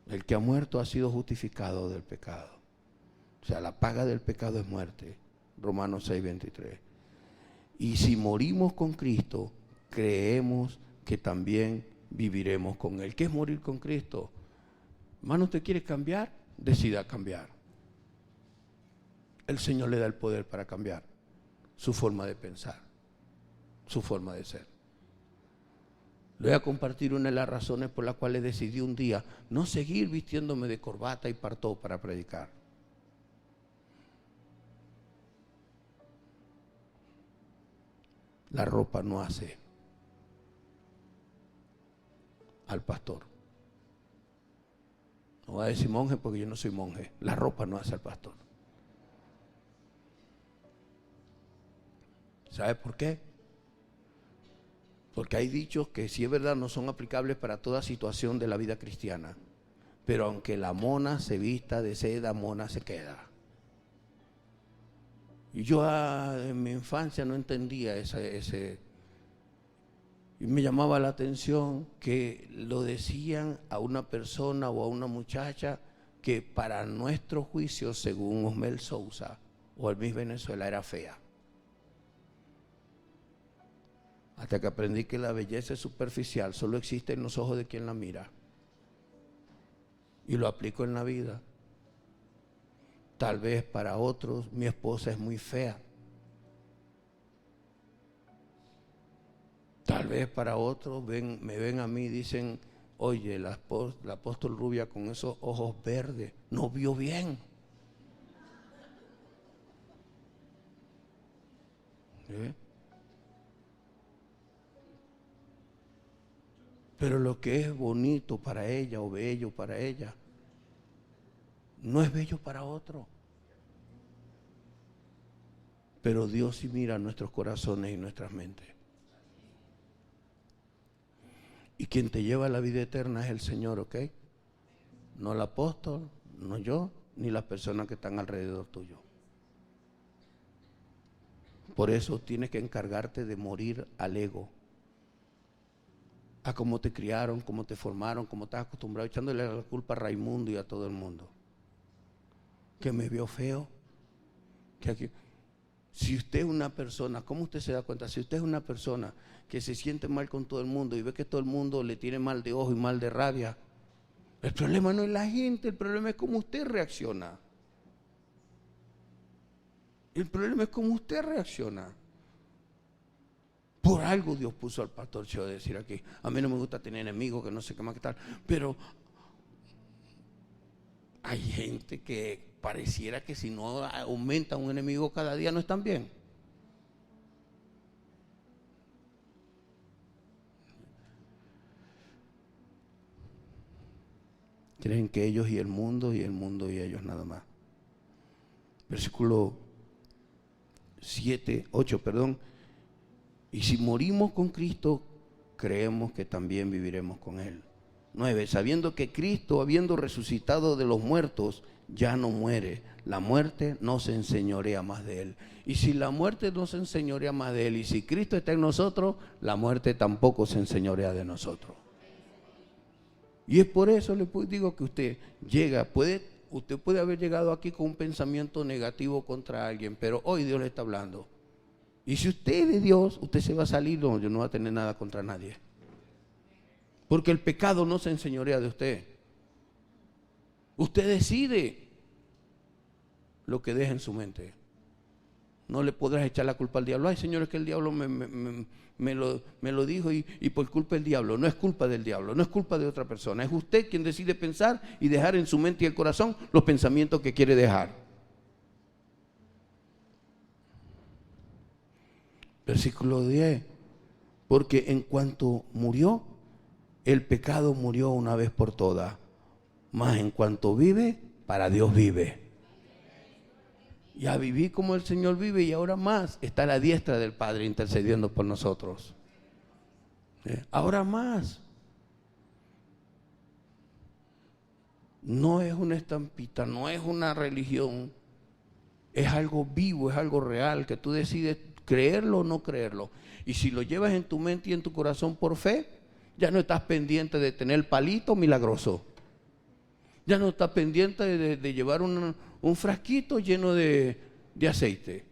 S1: El que ha muerto ha sido justificado del pecado. O sea, la paga del pecado es muerte. Romanos 6:23. Y si morimos con Cristo, creemos que también viviremos con Él. ¿Qué es morir con Cristo? Hermano, ¿usted quiere cambiar? Decida cambiar. El Señor le da el poder para cambiar su forma de pensar, su forma de ser. Le voy a compartir una de las razones por las cuales decidí un día no seguir vistiéndome de corbata y partó para predicar. La ropa no hace al pastor. No voy a decir monje porque yo no soy monje. La ropa no hace al pastor. ¿Sabe por qué? Porque hay dichos que si es verdad no son aplicables para toda situación de la vida cristiana. Pero aunque la mona se vista de seda, mona se queda. Y yo en mi infancia no entendía ese. Y me llamaba la atención que lo decían a una persona o a una muchacha que para nuestro juicio, según Osmel Sousa o el Miss Venezuela, era fea. Hasta que aprendí que la belleza es superficial, solo existe en los ojos de quien la mira. Y lo aplico en la vida. Tal vez para otros mi esposa es muy fea. Tal vez para otros me ven a mí y dicen, oye, la apóstol rubia con esos ojos verdes, no vio bien. ¿Eh? Pero lo que es bonito para ella o bello para ella, no es bello para otro. Pero Dios sí mira nuestros corazones y nuestras mentes. Y quien te lleva a la vida eterna es el Señor, ¿ok? No el apóstol, no yo, ni las personas que están alrededor tuyo. Por eso tienes que encargarte de morir al ego. A cómo te criaron, cómo te formaron, cómo estás acostumbrado, echándole la culpa a Raimundo y a todo el mundo. Que me vio feo. Que aquí. Si usted es una persona, ¿cómo usted se da cuenta? Si usted es una persona que se siente mal con todo el mundo y ve que todo el mundo le tiene mal de ojo y mal de rabia, el problema no es la gente, el problema es cómo usted reacciona. El problema es cómo usted reacciona. Por algo Dios puso al pastor Cheo a decir aquí, a mí no me gusta tener enemigos, que no sé qué más que tal, pero hay gente que pareciera que si no aumenta un enemigo cada día no están bien. Creen que ellos y el mundo y ellos nada más. Versículo 8, y si morimos con Cristo, creemos que también viviremos con Él. 9, sabiendo que Cristo, habiendo resucitado de los muertos, ya no muere. La muerte no se enseñorea más de Él. Y si la muerte no se enseñorea más de Él, y si Cristo está en nosotros, la muerte tampoco se enseñorea de nosotros. Y es por eso le digo que usted puede haber llegado aquí con un pensamiento negativo contra alguien, pero hoy Dios le está hablando. Y si usted es de Dios, usted se va a salir, no va a tener nada contra nadie. Porque el pecado no se enseñorea de usted. Usted decide lo que deja en su mente. No le podrás echar la culpa al diablo. Ay, Señor, es que el diablo me lo dijo y por culpa del diablo. No es culpa del diablo, no es culpa de otra persona. Es usted quien decide pensar y dejar en su mente y el corazón los pensamientos que quiere dejar. Versículo 10. Porque en cuanto murió, el pecado murió una vez por todas. Mas en cuanto vive, para Dios vive. Ya viví como el Señor vive y ahora más está a la diestra del Padre intercediendo por nosotros. Ahora más. No es una estampita, no es una religión. Es algo vivo, es algo real que tú decides creerlo o no creerlo. Y si lo llevas en tu mente y en tu corazón por fe, ya no estás pendiente de tener el palito milagroso. Ya no estás pendiente de llevar un frasquito lleno de aceite.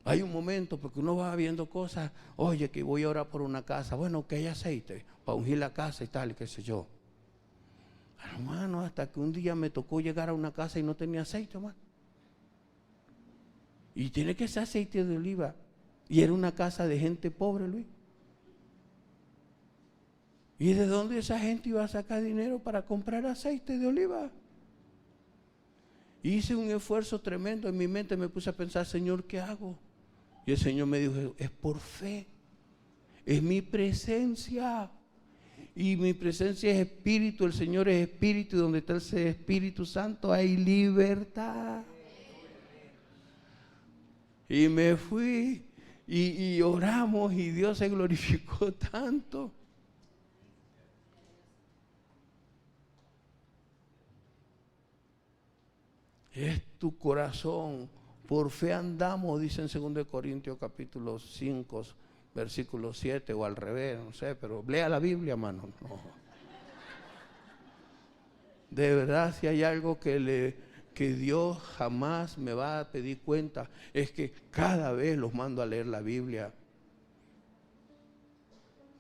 S1: Hay un momento porque uno va viendo cosas, oye, que voy a orar por una casa, bueno, que hay aceite para ungir la casa y tal, y qué sé yo. Hermano, hasta que un día me tocó llegar a una casa y no tenía aceite, hermano. Y tiene que ser aceite de oliva. Y era una casa de gente pobre, Luis. ¿Y de dónde esa gente iba a sacar dinero para comprar aceite de oliva? Hice un esfuerzo tremendo. En mi mente me puse a pensar, Señor, ¿qué hago? Y el Señor me dijo, es por fe. Es mi presencia. Y mi presencia es espíritu. El Señor es espíritu. Y donde está el Espíritu Santo hay libertad. Y me fui. Y oramos. Y Dios se glorificó tanto. es tu corazón. Por fe andamos, dice en 2 Corintios capítulo 5, versículo 7, o al revés, no sé, pero lea la Biblia, hermano. No. De verdad, si hay algo que Dios jamás me va a pedir cuenta, es que cada vez los mando a leer la Biblia.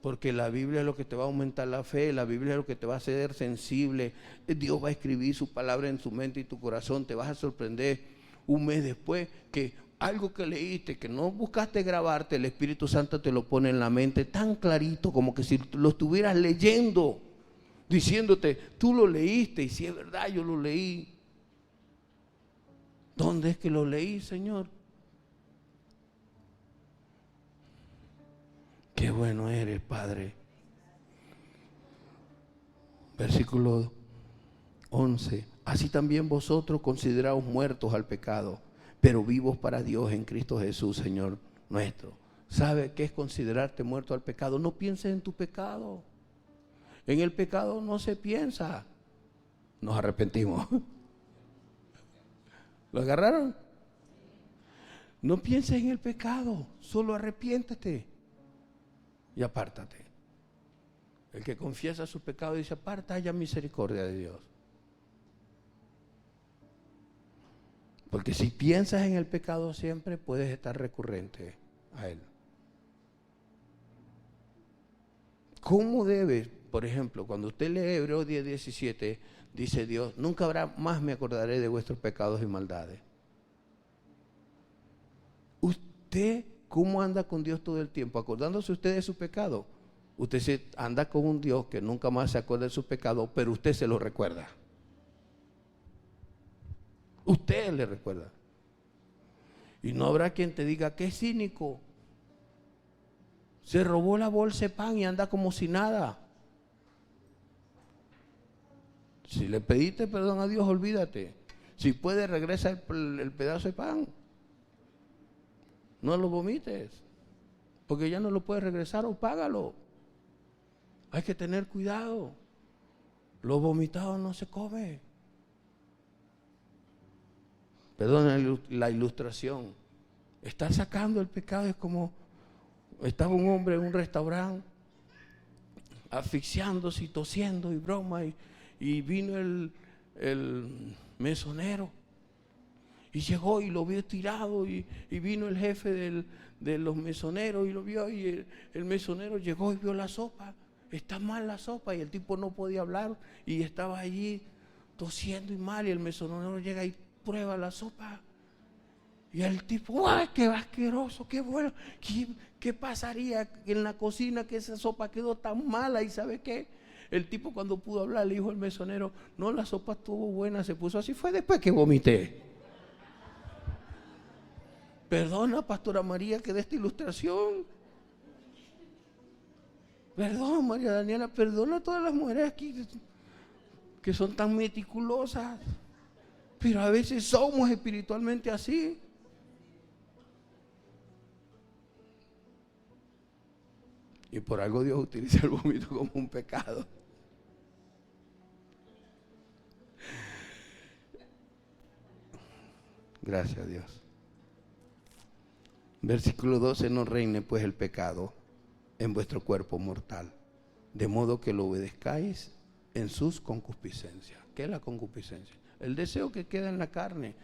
S1: Porque la Biblia es lo que te va a aumentar la fe, la Biblia es lo que te va a hacer sensible. Dios va a escribir su palabra en tu mente y tu corazón. Te vas a sorprender un mes después que algo que leíste, que no buscaste grabarte, el Espíritu Santo te lo pone en la mente tan clarito como que si lo estuvieras leyendo, diciéndote, tú lo leíste, y si es verdad, yo lo leí. ¿Dónde es que lo leí, Señor? Qué bueno eres, Padre. Versículo 11. Así también vosotros consideraos muertos al pecado, pero vivos para Dios en Cristo Jesús, Señor nuestro. ¿Sabe qué es considerarte muerto al pecado? No pienses en tu pecado. En el pecado no se piensa. Nos arrepentimos. ¿Lo agarraron? No pienses en el pecado, solo arrepiéntete y apártate. El que confiesa su pecado y se aparta, haya misericordia de Dios. Porque si piensas en el pecado siempre, puedes estar recurrente a él. ¿Cómo debes? Por ejemplo, cuando usted lee Hebreos 10:17, dice Dios, nunca habrá más me acordaré de vuestros pecados y maldades. ¿Usted cómo anda con Dios todo el tiempo? ¿Acordándose usted de su pecado? Usted anda con un Dios que nunca más se acuerda de su pecado, pero usted se lo recuerda. Usted le recuerda. Y no habrá quien te diga, qué cínico. Se robó la bolsa de pan y anda como si nada. Si le pediste perdón a Dios, olvídate. Si puede, regresa el pedazo de pan. No lo vomites, porque ya no lo puedes regresar, o págalo. Hay que tener cuidado. Lo vomitado no se come. Perdón la ilustración. Está sacando el pecado. Es como estaba un hombre en un restaurante asfixiándose y tosiendo y broma, y vino el mesonero y llegó y lo vio tirado, y vino el jefe de los mesoneros y lo vio, y el mesonero llegó y vio la sopa. Está mal la sopa, y el tipo no podía hablar y estaba allí tosiendo y mal, y el mesonero llega y prueba la sopa. Y el tipo, ¡ay, qué asqueroso, qué bueno! ¿Qué pasaría en la cocina que esa sopa quedó tan mala? ¿Y sabe qué? El tipo, cuando pudo hablar, le dijo al mesonero, no, la sopa estuvo buena, se puso así, fue después que vomité. Perdona, pastora María, que de esta ilustración. Perdón, María Daniela, perdona a todas las mujeres aquí que son tan meticulosas. Pero a veces somos espiritualmente así. Y por algo Dios utiliza el vómito como un pecado. Gracias a Dios. Versículo 12, no reine pues el pecado en vuestro cuerpo mortal, de modo que lo obedezcáis en sus concupiscencias. ¿Qué es la concupiscencia? El deseo que queda en la carne.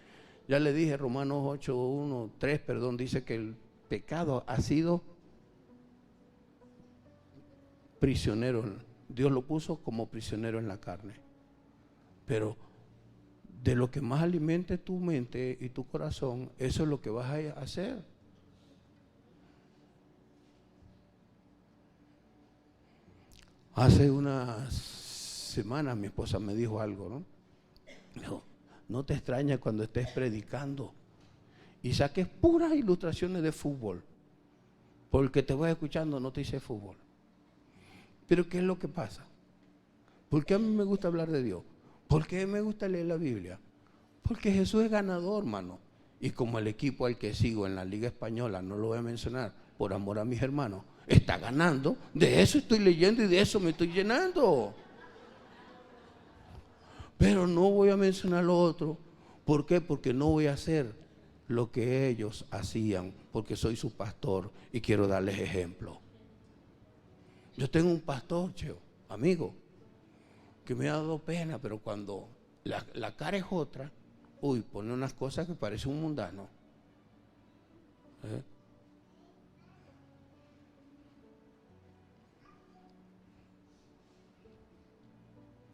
S1: Ya le dije, Romanos 8:3, dice que el pecado ha sido prisionero. Dios lo puso como prisionero en la carne. Pero de lo que más alimente tu mente y tu corazón, eso es lo que vas a hacer. Hace unas semanas mi esposa me dijo algo, ¿no? No te extrañes cuando estés predicando y saques puras ilustraciones de fútbol, porque te voy escuchando noticias de fútbol. Pero ¿qué es lo que pasa? ¿Por qué a mí me gusta hablar de Dios? ¿Por qué me gusta leer la Biblia? Porque Jesús es ganador, hermano. Y como el equipo al que sigo en la Liga Española, no lo voy a mencionar por amor a mis hermanos, está ganando, de eso estoy leyendo y de eso me estoy llenando. Pero no voy a mencionar lo otro, ¿Por qué? Porque no voy a hacer lo que ellos hacían, porque soy su pastor y quiero darles ejemplo. Yo tengo un pastor, Cheo, amigo, que me ha dado pena, pero cuando la cara es otra, uy, pone unas cosas que parece un mundano. ¿Eh?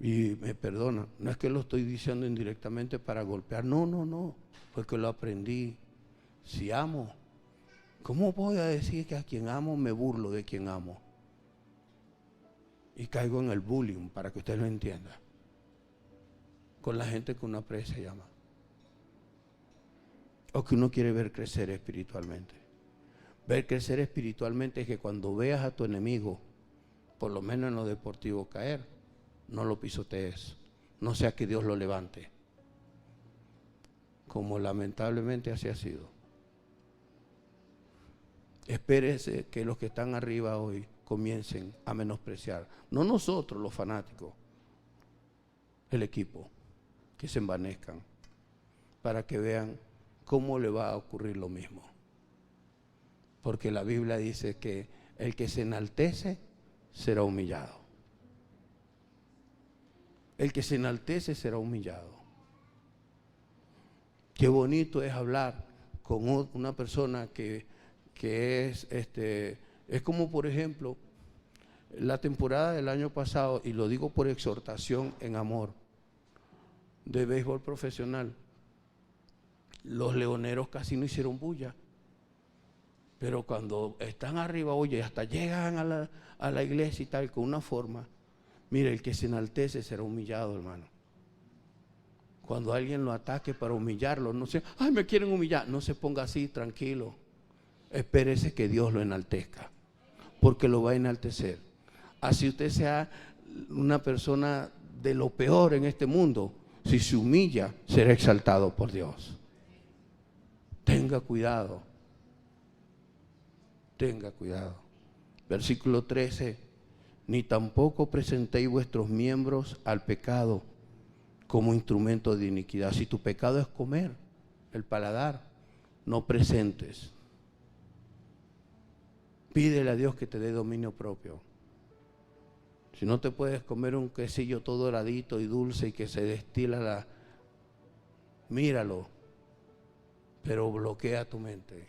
S1: Y me perdona, no es que lo estoy diciendo indirectamente para golpear, no, porque lo aprendí. Si amo, ¿cómo voy a decir que a quien amo me burlo de quien amo? Y caigo en el bullying, para que usted lo entienda, con la gente que uno aprecia y ama, o que uno quiere ver crecer espiritualmente. Ver crecer espiritualmente es que cuando veas a tu enemigo, por lo menos en lo deportivo, caer, no lo pisotees, no sea que Dios lo levante, como lamentablemente así ha sido. Espérese que los que están arriba hoy comiencen a menospreciar, no nosotros los fanáticos, el equipo, que se envanezcan, para que vean cómo le va a ocurrir lo mismo. Porque la Biblia dice que el que se enaltece será humillado. El que se enaltece será humillado. Qué bonito es hablar con una persona que es como, por ejemplo, la temporada del año pasado, y lo digo por exhortación en amor, de béisbol profesional. Los leoneros casi no hicieron bulla, pero cuando están arriba, oye, hasta llegan a la iglesia y tal, con una forma. Mire, el que se enaltece será humillado, hermano. Cuando alguien lo ataque para humillarlo, no se, ay, me quieren humillar, no se ponga así, tranquilo. Espérese que Dios lo enaltezca, porque lo va a enaltecer. Así usted sea una persona de lo peor en este mundo, si se humilla, será exaltado por Dios. Tenga cuidado. Tenga cuidado. Versículo 13. Ni tampoco presentéis vuestros miembros al pecado como instrumento de iniquidad. Si tu pecado es comer, el paladar, no presentes. Pídele a Dios que te dé dominio propio. Si no te puedes comer un quesillo todo doradito y dulce y que se destila míralo, pero bloquea tu mente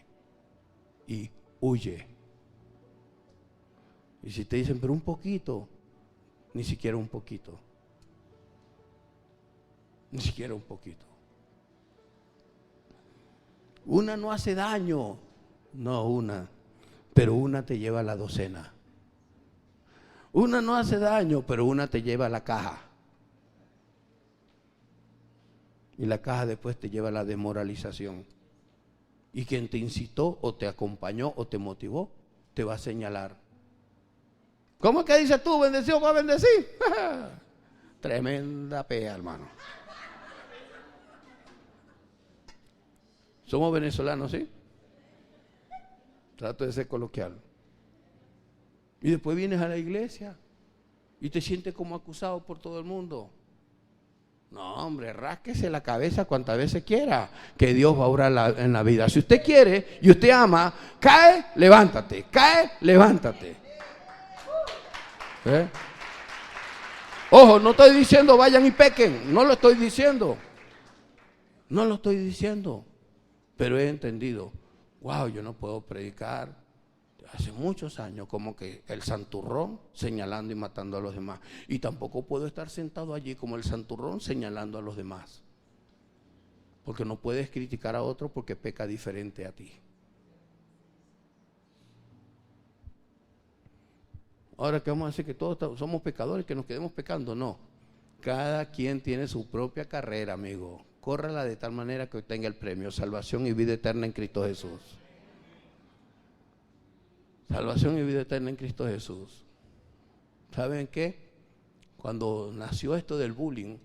S1: y huye. Y si te dicen, pero un poquito, ni siquiera un poquito. Ni siquiera un poquito. Una no hace daño, no una, pero una te lleva a la docena. Una no hace daño, pero una te lleva a la caja. Y la caja después te lleva a la desmoralización. Y quien te incitó o te acompañó o te motivó, te va a señalar. ¿Cómo es que dices tú, bendecido para bendecir? Tremenda pea, hermano. Somos venezolanos, ¿sí? Trato de ser coloquial. Y después vienes a la iglesia y te sientes como acusado por todo el mundo. No, hombre, rásquese la cabeza cuantas veces quiera, que Dios va a obrar en la vida. Si usted quiere y usted ama, cae, levántate, cae, levántate. ¿Eh? Ojo, no estoy diciendo vayan y pequen, no lo estoy diciendo. No lo estoy diciendo, pero he entendido, wow, yo no puedo predicar hace muchos años como que el santurrón señalando y matando a los demás. Y tampoco puedo estar sentado allí como el santurrón señalando a los demás. Porque no puedes criticar a otro porque peca diferente a ti. Ahora, ¿qué vamos a decir? Que todos somos pecadores, que nos quedemos pecando. No. Cada quien tiene su propia carrera, amigo. Córrala de tal manera que obtenga el premio, salvación y vida eterna en Cristo Jesús. Salvación y vida eterna en Cristo Jesús. ¿Saben qué? Cuando nació esto del bullying,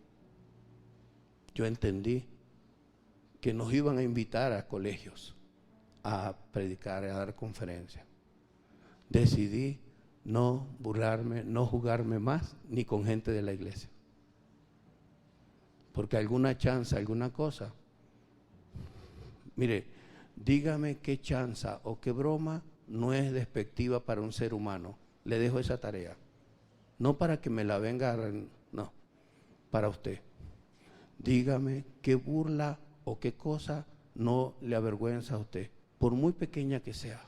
S1: yo entendí que nos iban a invitar a colegios a predicar, a dar conferencias. Decidí no burlarme, no jugarme más ni con gente de la iglesia. Porque alguna chance, alguna cosa, Mire, dígame qué chanza o qué broma no es despectiva para un ser humano. Le dejo esa tarea. No para que me la venga a... No, para usted. Dígame qué burla o qué cosa no le avergüenza a usted, por muy pequeña que sea.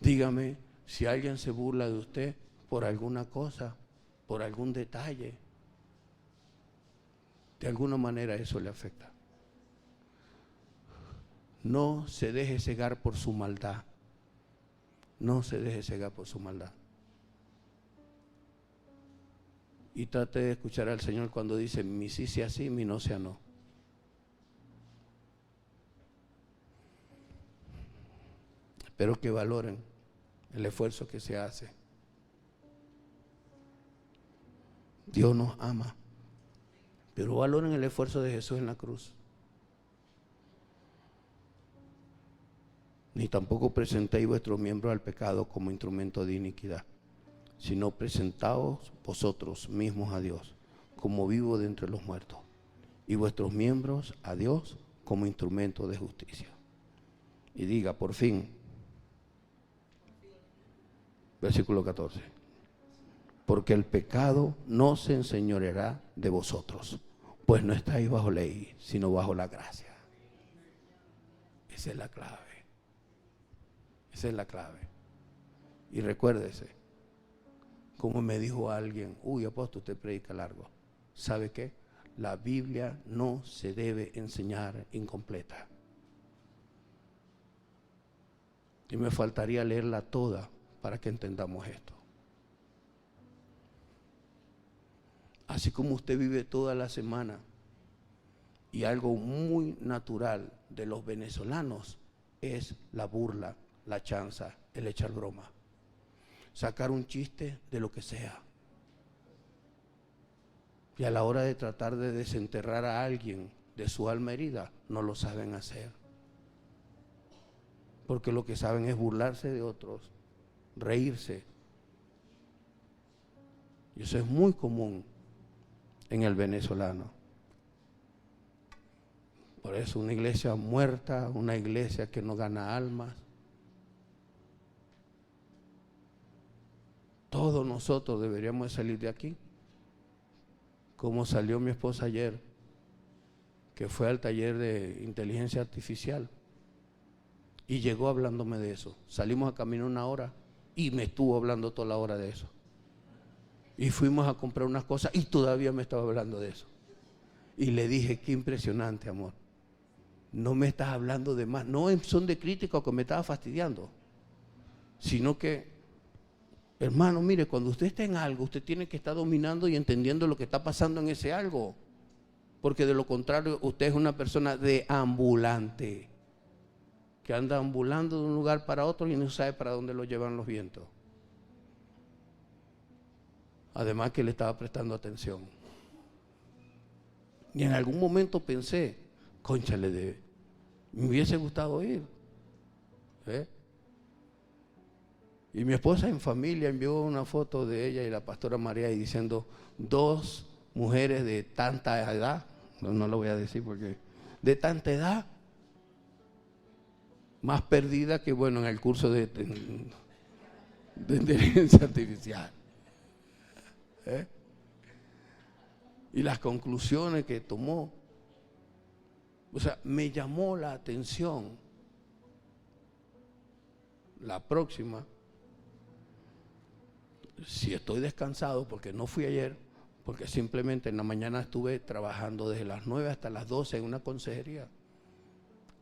S1: Dígame si alguien se burla de usted por alguna cosa, por algún detalle. De alguna manera eso le afecta. No se deje cegar por su maldad. No se deje cegar por su maldad. Y trate de escuchar al Señor cuando dice, mi sí sea sí, mi no sea no. Espero que valoren el esfuerzo que se hace. Dios nos ama, pero valoren el esfuerzo de Jesús en la cruz. Ni tampoco presentéis vuestros miembros al pecado como instrumento de iniquidad, sino presentaos vosotros mismos a Dios como vivos de entre los muertos, y vuestros miembros a Dios como instrumento de justicia. Y diga, por fin, versículo 14, porque el pecado no se enseñoreará de vosotros, pues no estáis bajo ley, sino bajo la gracia. Esa es la clave. Esa es la clave. Y recuérdese, como me dijo alguien, uy, apóstol, usted predica largo. ¿Sabe qué? La Biblia no se debe enseñar incompleta. Y me faltaría leerla toda para que entendamos esto. Así como usted vive toda la semana, y algo muy natural de los venezolanos es la burla, la chanza, el echar broma. Sacar un chiste de lo que sea. Y a la hora de tratar de desenterrar a alguien de su alma herida, no lo saben hacer. Porque lo que saben es burlarse de otros, reírse. Y eso es muy común en el venezolano. Por eso una iglesia muerta, una iglesia que no gana almas. Todos nosotros deberíamos salir de aquí, como salió mi esposa ayer, que fue al taller de inteligencia artificial y llegó hablándome de eso. Salimos a caminar 1 hora y me estuvo hablando toda la hora de eso. Y fuimos a comprar unas cosas y todavía me estaba hablando de eso. Y le dije, qué impresionante, amor. No me estás hablando de más, no en son de crítica o que me estaba fastidiando, sino que, hermano, mire, cuando usted está en algo, usted tiene que estar dominando y entendiendo lo que está pasando en ese algo, porque de lo contrario, usted es una persona deambulante, que anda ambulando de un lugar para otro y no sabe para dónde lo llevan los vientos. Además que le estaba prestando atención. Y en algún momento pensé, cónchale, me hubiese gustado ir. Y mi esposa en familia envió una foto de ella y la pastora María y diciendo, 2 mujeres de tanta edad, no lo voy a decir porque, de tanta edad, más perdidas que bueno en el curso de inteligencia artificial. Y las conclusiones que tomó, o sea, me llamó la atención. La próxima, si estoy descansado, porque no fui ayer, porque simplemente en la mañana estuve trabajando desde las 9 hasta las 12 en una consejería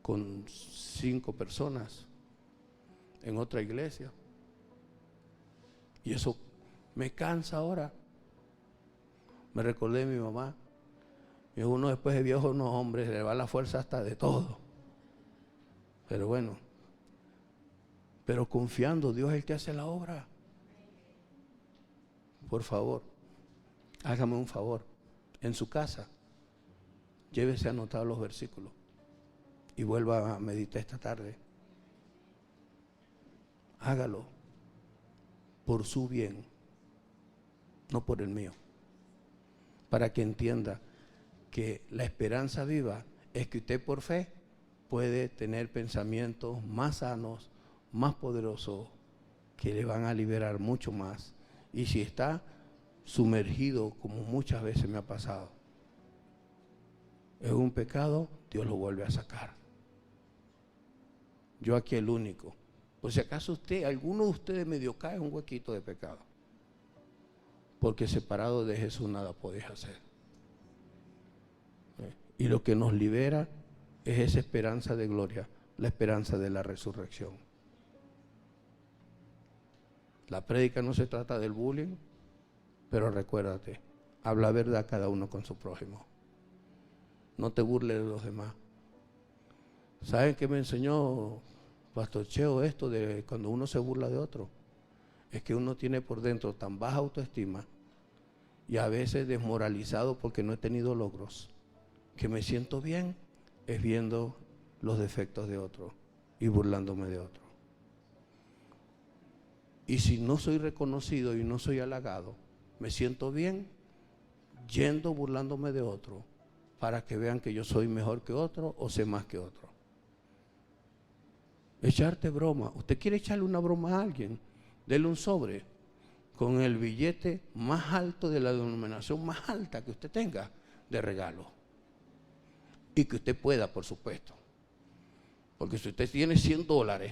S1: con 5 personas en otra iglesia. Y eso me cansa ahora. Me recordé de mi mamá. Y uno después de viejo, unos hombres, le va la fuerza hasta de todo. Pero bueno, pero confiando, Dios es el que hace la obra. Por favor, hágame un favor. En su casa, llévese anotados los versículos y vuelva a meditar esta tarde. Hágalo por su bien, no por el mío. Para que entienda que la esperanza viva es que usted por fe puede tener pensamientos más sanos, más poderosos, que le van a liberar mucho más. Y si está sumergido, como muchas veces me ha pasado, en un pecado, Dios lo vuelve a sacar. Yo aquí el único. Por si acaso alguno de ustedes medio cae en un huequito de pecado. Porque separado de Jesús nada podéis hacer. Y lo que nos libera es esa esperanza de gloria, la esperanza de la resurrección. La prédica no se trata del bullying, pero recuérdate, habla verdad cada uno con su prójimo. No te burles de los demás. ¿Saben qué me enseñó Pastor Cheo esto de cuando uno se burla de otro? Es que uno tiene por dentro tan baja autoestima y a veces desmoralizado porque no he tenido logros, que me siento bien es viendo los defectos de otro y burlándome de otro. Y si no soy reconocido y no soy halagado, me siento bien yendo burlándome de otro para que vean que yo soy mejor que otro o sé más que otro. Echarte broma. ¿Usted quiere echarle una broma a alguien? Dele un sobre con el billete más alto de la denominación más alta que usted tenga de regalo. Y que usted pueda, por supuesto. Porque si usted tiene $100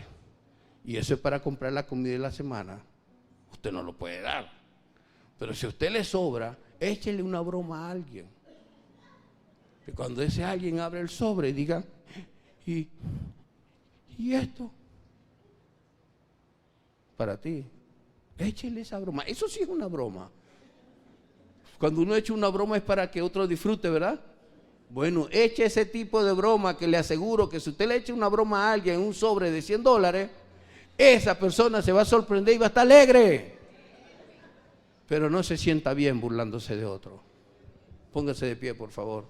S1: y eso es para comprar la comida de la semana, usted no lo puede dar. Pero si a usted le sobra, échele una broma a alguien. Que cuando ese alguien abre el sobre, diga, ¿y esto? Para ti. Échele esa broma. Eso sí es una broma. Cuando uno echa una broma es para que otro disfrute, ¿verdad? Bueno, eche ese tipo de broma que le aseguro que si usted le echa una broma a alguien en un sobre de $100, esa persona se va a sorprender y va a estar alegre. Pero no se sienta bien burlándose de otro. Póngase de pie, por favor.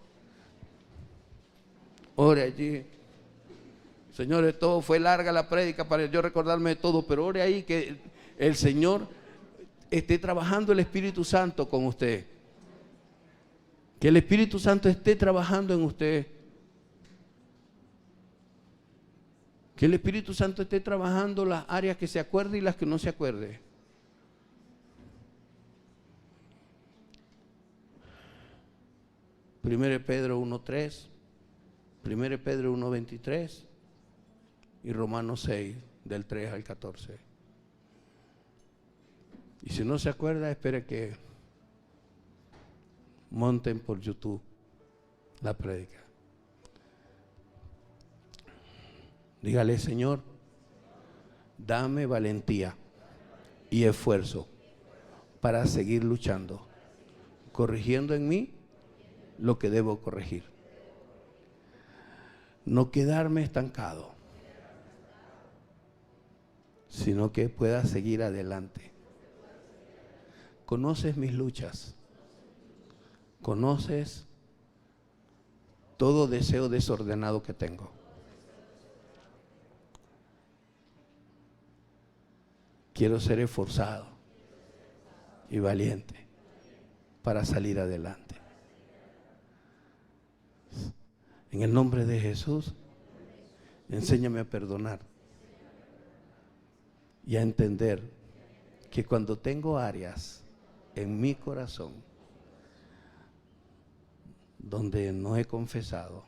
S1: Ore allí. Señores, todo fue larga la prédica para yo recordarme de todo, pero ore ahí que el Señor esté trabajando el Espíritu Santo con usted. Que el Espíritu Santo esté trabajando en usted. Que el Espíritu Santo esté trabajando las áreas que se acuerde y las que no se acuerde. Primero Pedro 1:3, Primero Pedro 1:23 y Romanos 6, del 3 al 14. Y si no se acuerda, espere que monten por YouTube la prédica. Dígale, Señor, dame valentía y esfuerzo para seguir luchando, corrigiendo en mí lo que debo corregir. No quedarme estancado, sino que pueda seguir adelante. Conoces mis luchas. Conoces todo deseo desordenado que tengo. Quiero ser esforzado y valiente para salir adelante. En el nombre de Jesús, enséñame a perdonar y a entender que cuando tengo áreas en mi corazón donde no he confesado,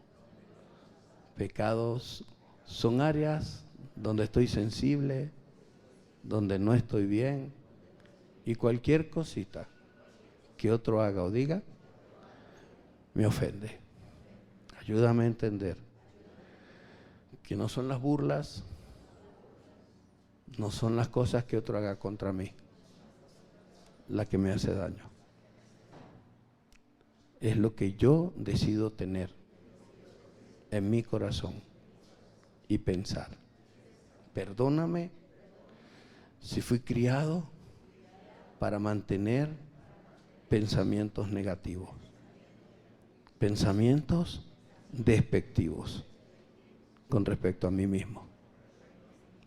S1: pecados son áreas donde estoy sensible, donde no estoy bien, y cualquier cosita que otro haga o diga me ofende. Ayúdame a entender que no son las burlas, no son las cosas que otro haga contra mí la que me hace daño. Es lo que yo decido tener en mi corazón y pensar. Perdóname si fui criado para mantener pensamientos negativos, pensamientos despectivos con respecto a mí mismo.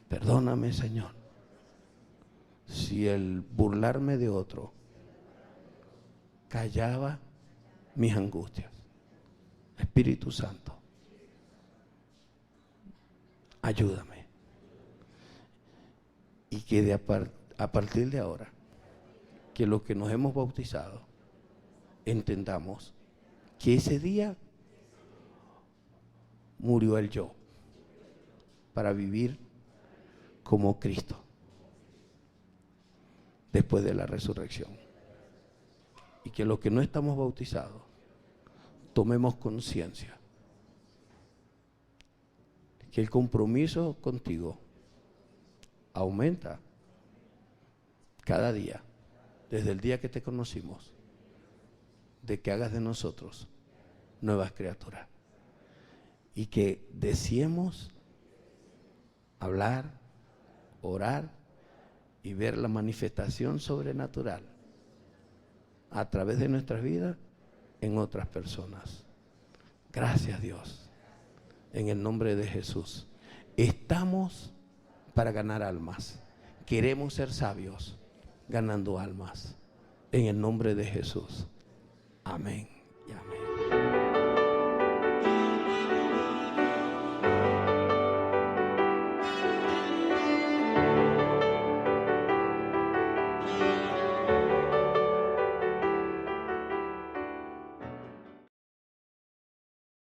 S1: Perdóname, Señor, si el burlarme de otro callaba mis angustias. Espíritu Santo, ayúdame. Y que a partir de ahora, que los que nos hemos bautizado, entendamos que ese día murió el yo para vivir como Cristo después de la resurrección. Y que los que no estamos bautizados tomemos conciencia que el compromiso contigo aumenta cada día, desde el día que te conocimos, de que hagas de nosotros nuevas criaturas y que deseemos hablar, orar y ver la manifestación sobrenatural a través de nuestras vidas en otras personas. Gracias, Dios, en el nombre de Jesús. Estamos para ganar almas. Queremos ser sabios ganando almas. En el nombre de Jesús. Amén y amén.